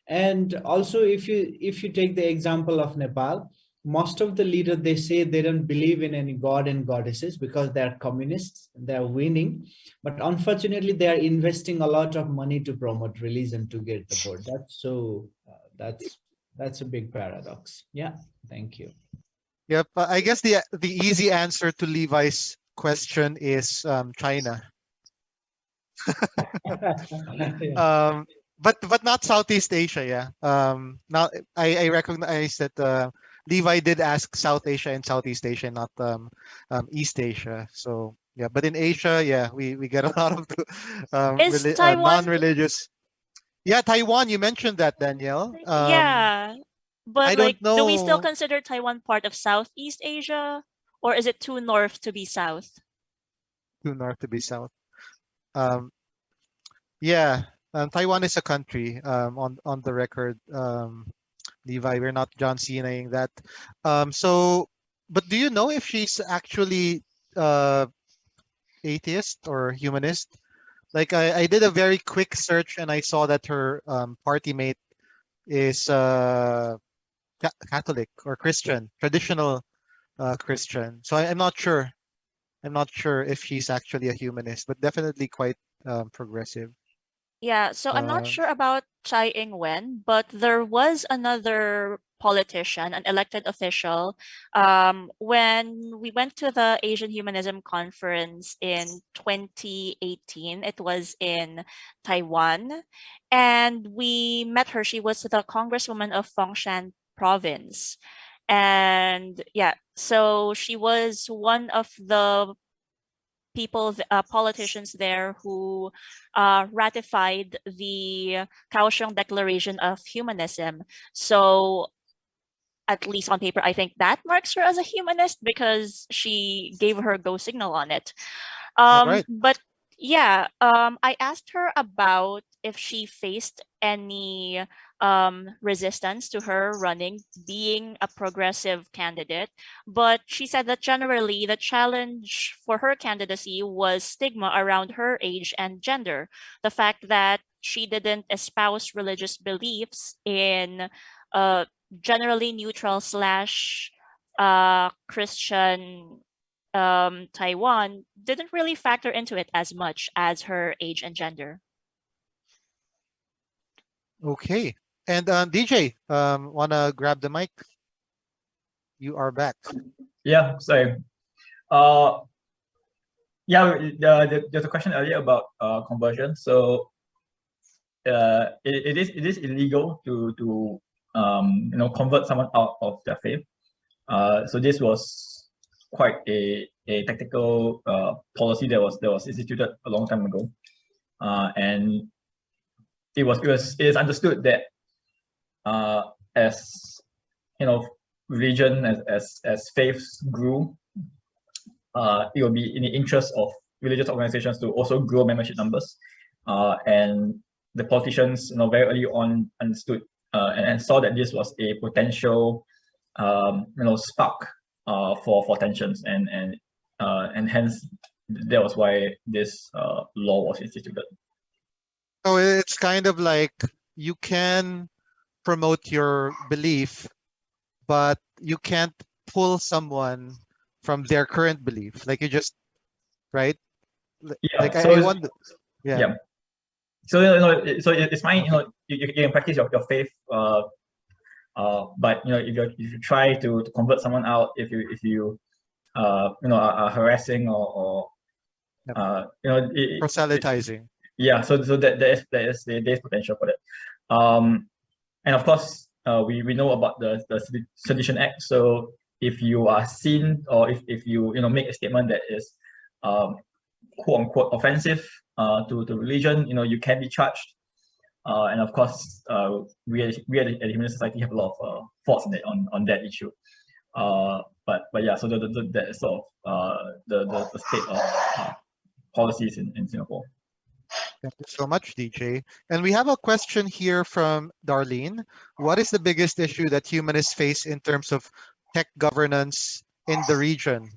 [SPEAKER 8] And also, if you take the example of Nepal, most of the leaders, they say they don't believe in any god and goddesses because they are communists, they are winning, but unfortunately they are investing a lot of money to promote religion to get the vote. That's a big paradox. Yeah, thank you.
[SPEAKER 3] Yep, I guess the easy answer to Levi's question is China. But not Southeast Asia, yeah. Now I recognize that Levi did ask South Asia and Southeast Asia, not East Asia. So yeah, but in Asia, yeah, we get a lot of
[SPEAKER 2] Is Taiwan?
[SPEAKER 3] non-religious. Yeah, Taiwan. You mentioned that, Danielle.
[SPEAKER 2] Yeah,
[SPEAKER 3] I
[SPEAKER 2] but
[SPEAKER 3] don't
[SPEAKER 2] like, do we still
[SPEAKER 3] know.
[SPEAKER 2] consider Taiwan part of Southeast Asia, or is it too north to be south?
[SPEAKER 3] Too north to be south. Um, yeah, Taiwan is a country. On the record, Levi, we're not John Cenaing that. So, but do you know if she's actually uh atheist or humanist? Like I did a very quick search and I saw that her party mate is Catholic or Christian, traditional Christian. So I'm not sure. I'm not sure if she's actually a humanist, but definitely quite progressive.
[SPEAKER 2] Yeah, so I'm not
[SPEAKER 3] Uh,
[SPEAKER 2] sure about Tsai Ing-wen, but there was another politician, an elected official, when we went to the Asian Humanism Conference in 2018. It was in Taiwan, and we met her. She was the congresswoman of Fengshan province. And yeah, so she was one of the people, politicians there who ratified the Kaohsiung Declaration of Humanism. So at least on paper, I think that marks her as a humanist because she gave her go signal on it.
[SPEAKER 3] all right.
[SPEAKER 2] But Yeah, I asked her about if she faced any resistance to her running, being a progressive candidate, but she said that generally the challenge for her candidacy was stigma around her age and gender. The fact that she didn't espouse religious beliefs in uh, generally neutral slash Christian Taiwan didn't really factor into it as much as her age and gender.
[SPEAKER 3] Okay. And DJ, wanna grab the mic? You are back.
[SPEAKER 9] Yeah, sorry. Uh, yeah, there's a question earlier about conversion. So it is illegal to convert someone out of their faith. So this was quite a tactical policy that was instituted a long time ago, and it is understood that as religion as faiths grew, it will be in the interest of religious organizations to also grow membership numbers, and the politicians very early on understood and saw that this was a potential spark for tensions, and hence that was why this law was instituted.
[SPEAKER 3] So it's kind of like you can promote your belief, but you can't pull someone from their current belief. Like you just, right?
[SPEAKER 9] Yeah.
[SPEAKER 3] Like
[SPEAKER 9] So
[SPEAKER 3] I wonder. Yeah.
[SPEAKER 9] yeah. So it's fine. You can practice your faith. But if you try to convert someone out, if you are harassing or
[SPEAKER 3] Proselytizing.
[SPEAKER 9] yeah, so there is potential for that. And of course, we know about the Sedition Act. So if you are seen, or if you make a statement that is quote unquote offensive to religion, you can be charged. And of course, we at the Humanist Society have a lot of thoughts on that issue. But yeah, so that is sort of the state of policies in Singapore.
[SPEAKER 3] Thank you so much, DJ. And we have a question here from Darlene. What is the biggest issue that humanists face in terms of tech governance in the region?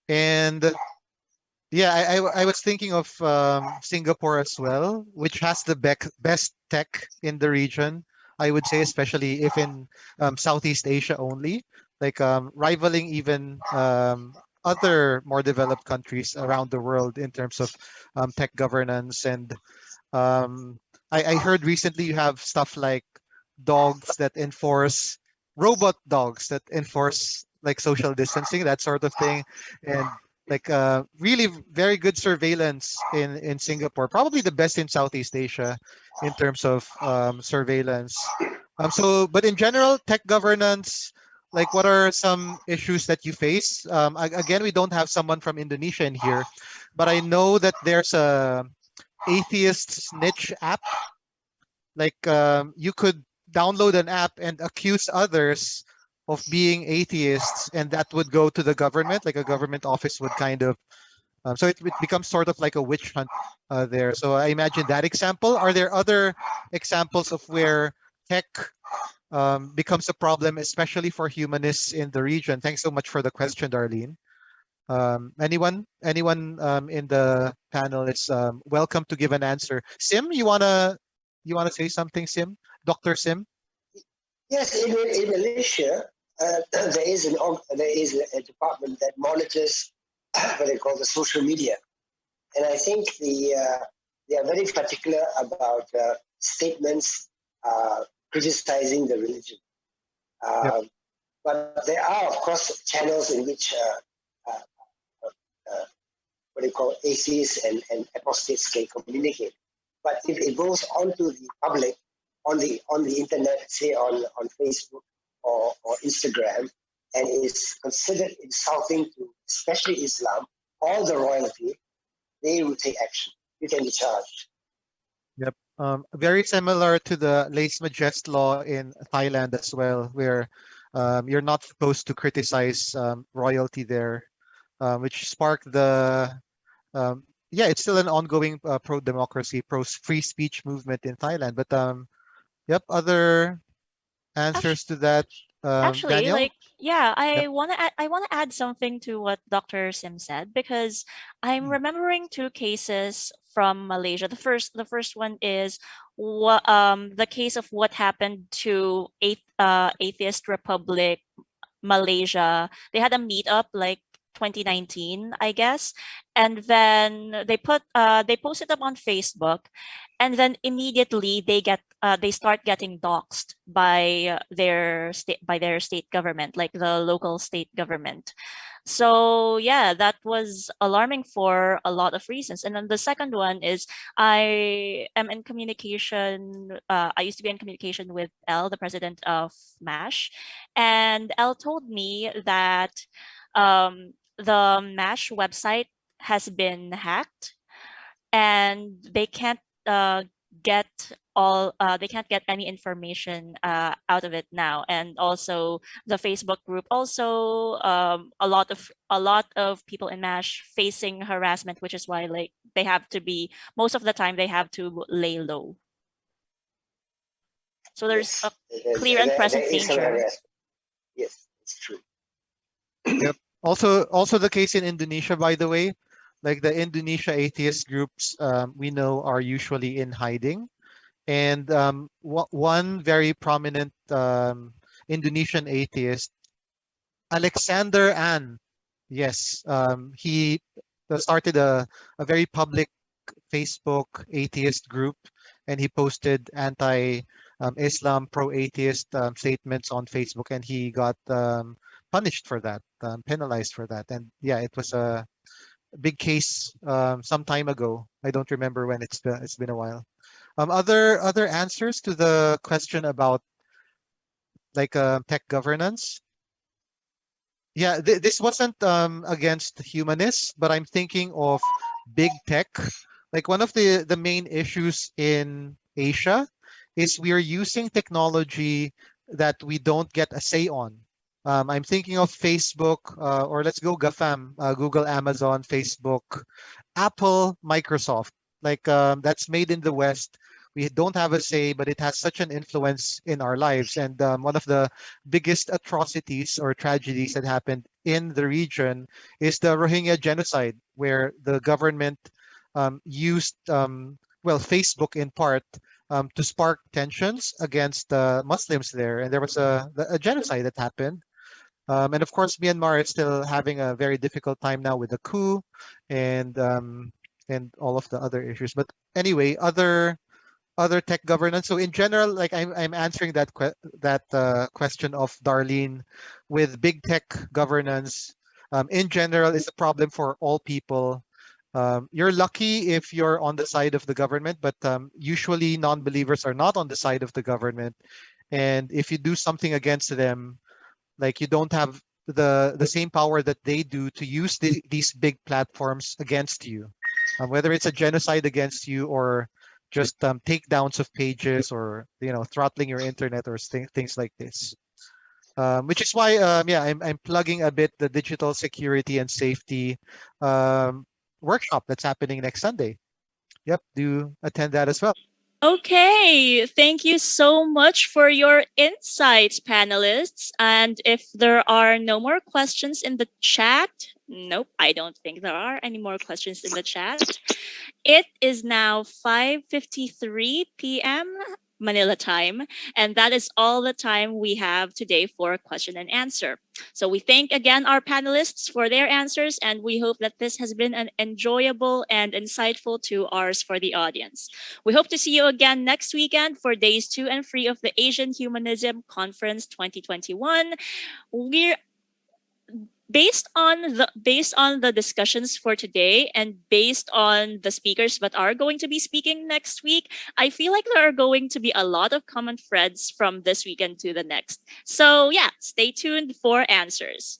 [SPEAKER 3] And yeah, I was thinking of Singapore as well, which has the best tech in the region. I would say, especially if in Southeast Asia only, like rivaling even other more developed countries around the world in terms of tech governance. And I heard recently you have stuff like dogs that enforce robot dogs that enforce like social distancing, that sort of thing, and like really very good surveillance in Singapore, probably the best in Southeast Asia in terms of surveillance. But in general, tech governance, like what are some issues that you face? Again, we don't have someone from Indonesia in here, but I know that there's a atheist snitch app. Like you could download an app and accuse others of being atheists, and that would go to the government. Like a government office would kind of so it becomes sort of like a witch hunt there. So I imagine that example. Are there other examples of where tech becomes a problem, especially for humanists in the region? Thanks so much for the question, Darlene. Anyone in the panel is welcome to give an answer. Sim, you wanna say something, Sim? Dr. Sim?
[SPEAKER 7] Yes, in Malaysia, there is a department that monitors what they call the social media, and I think they are very particular about statements criticizing the religion.
[SPEAKER 3] Yep.
[SPEAKER 7] But there are, of course, channels in which what they call atheists and apostates can communicate. But if it goes onto the public, on the internet, say on Facebook or Instagram, and is considered insulting to especially Islam or the royalty, they will take action. You can be charged.
[SPEAKER 3] Yep. Very similar to the lèse majesté law in Thailand as well, where you're not supposed to criticize royalty there, which sparked the yeah, it's still an ongoing pro-democracy, pro-free speech movement in Thailand. But yep, other answers to that,
[SPEAKER 2] Actually,
[SPEAKER 3] Daniel?
[SPEAKER 2] like, yeah,
[SPEAKER 3] Yep.
[SPEAKER 2] I wanna add something to what Dr. Sim said, because I'm remembering two cases from Malaysia. The first one is the case of what happened to Atheist Republic Malaysia. They had a meetup like 2019, I guess, and then they posted up on Facebook, and then immediately they start getting doxxed by their state government, like the local state government. So yeah, that was alarming for a lot of reasons. And then the second one is I am in communication. I used to be in communication with El, the president of MASH, and El told me that the MASH website has been hacked, and get they can't get any information out of it now. And also the Facebook group, also a lot of people in MASH facing harassment, which is why, like, they have to be, most of the time they have to lay low. So there's a clear and present
[SPEAKER 7] there is some
[SPEAKER 2] danger.
[SPEAKER 7] harassment. Yes, it's true.
[SPEAKER 3] Yep. Also the case in Indonesia, by the way, like the Indonesia atheist groups, we know are usually in hiding. And one very prominent Indonesian atheist, Alexander An, yes, he started a very public Facebook atheist group, and he posted anti-Islam, pro-atheist statements on Facebook, and he got punished for that, penalized for that. And yeah, it was a big case some time ago. I don't remember when. It's been a while. Other answers to the question about like tech governance? Yeah, this wasn't against humanists, but I'm thinking of big tech. Like one of the main issues in Asia is we are using technology that we don't get a say on. I'm thinking of Facebook, or let's go GAFAM, Google, Amazon, Facebook, Apple, Microsoft. Like that's made in the West. We don't have a say, but it has such an influence in our lives. And one of the biggest atrocities or tragedies that happened in the region is the Rohingya genocide, where the government used, well, Facebook in part to spark tensions against Muslims there. And there was a genocide that happened. And of course, Myanmar is still having a very difficult time now with the coup and all of the other issues. But anyway, other tech governance. So in general, like I'm answering that question of Darlene with big tech governance. In general, is a problem for all people. You're lucky if you're on the side of the government, but usually non-believers are not on the side of the government. And if you do something against them, like you don't have the same power that they do to use these big platforms against you, whether it's a genocide against you or just takedowns of pages, or throttling your internet, or things like this. Which is why yeah, I'm plugging a bit the digital security and safety workshop that's happening next Sunday. Yep, do attend that as well.
[SPEAKER 2] Okay, thank you so much for your insights, panelists. And if there are no more questions in the chat, nope, I don't think there are any more questions in the chat. It is now 5:53 p.m. Manila time, and that is all the time we have today for question and answer. So we thank again our panelists for their answers, and we hope that this has been an enjoyable and insightful 2 hours for the audience. We hope to see you again next weekend for days 2 and 3 of the Asian Humanism Conference 2021. We're based on the discussions for today, and based on the speakers that are going to be speaking next week, I feel like there are going to be a lot of common threads from this weekend to the next. So yeah, stay tuned for answers.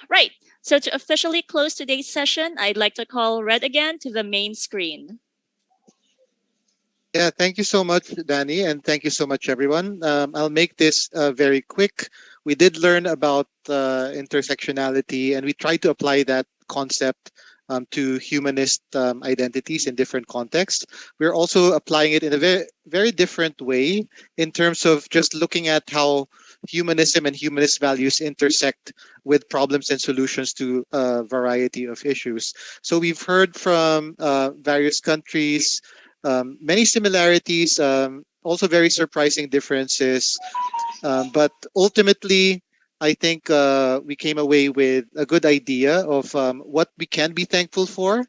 [SPEAKER 2] Right. So to officially close today's session, I'd like to call Red again to the main screen.
[SPEAKER 3] Yeah, thank you so much, Danny, and thank you so much, everyone. I'll make this very quick. We did learn about intersectionality, and we tried to apply that concept to humanist identities in different contexts. We're also applying it in a very, very different way in terms of just looking at how humanism and humanist values intersect with problems and solutions to a variety of issues. So we've heard from various countries, many similarities, also very surprising differences. But ultimately, I think we came away with a good idea of what we can be thankful for.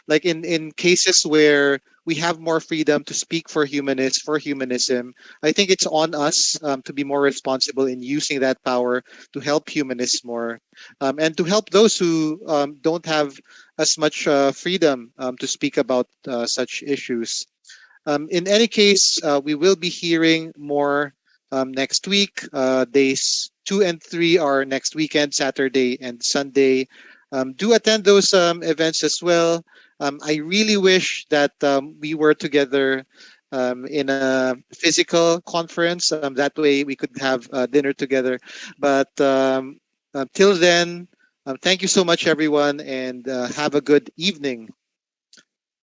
[SPEAKER 3] Like in cases where we have more freedom to speak for humanists, for humanism, I think it's on us to be more responsible in using that power to help humanists more, and to help those who don't have as much freedom to speak about such issues. In any case, we will be hearing more next week. Days 2 and 3 are next weekend, Saturday and Sunday. Do attend those events as well. I really wish that we were together in a physical conference. That way we could have dinner together. But till then, thank you so much, everyone, and have a good evening.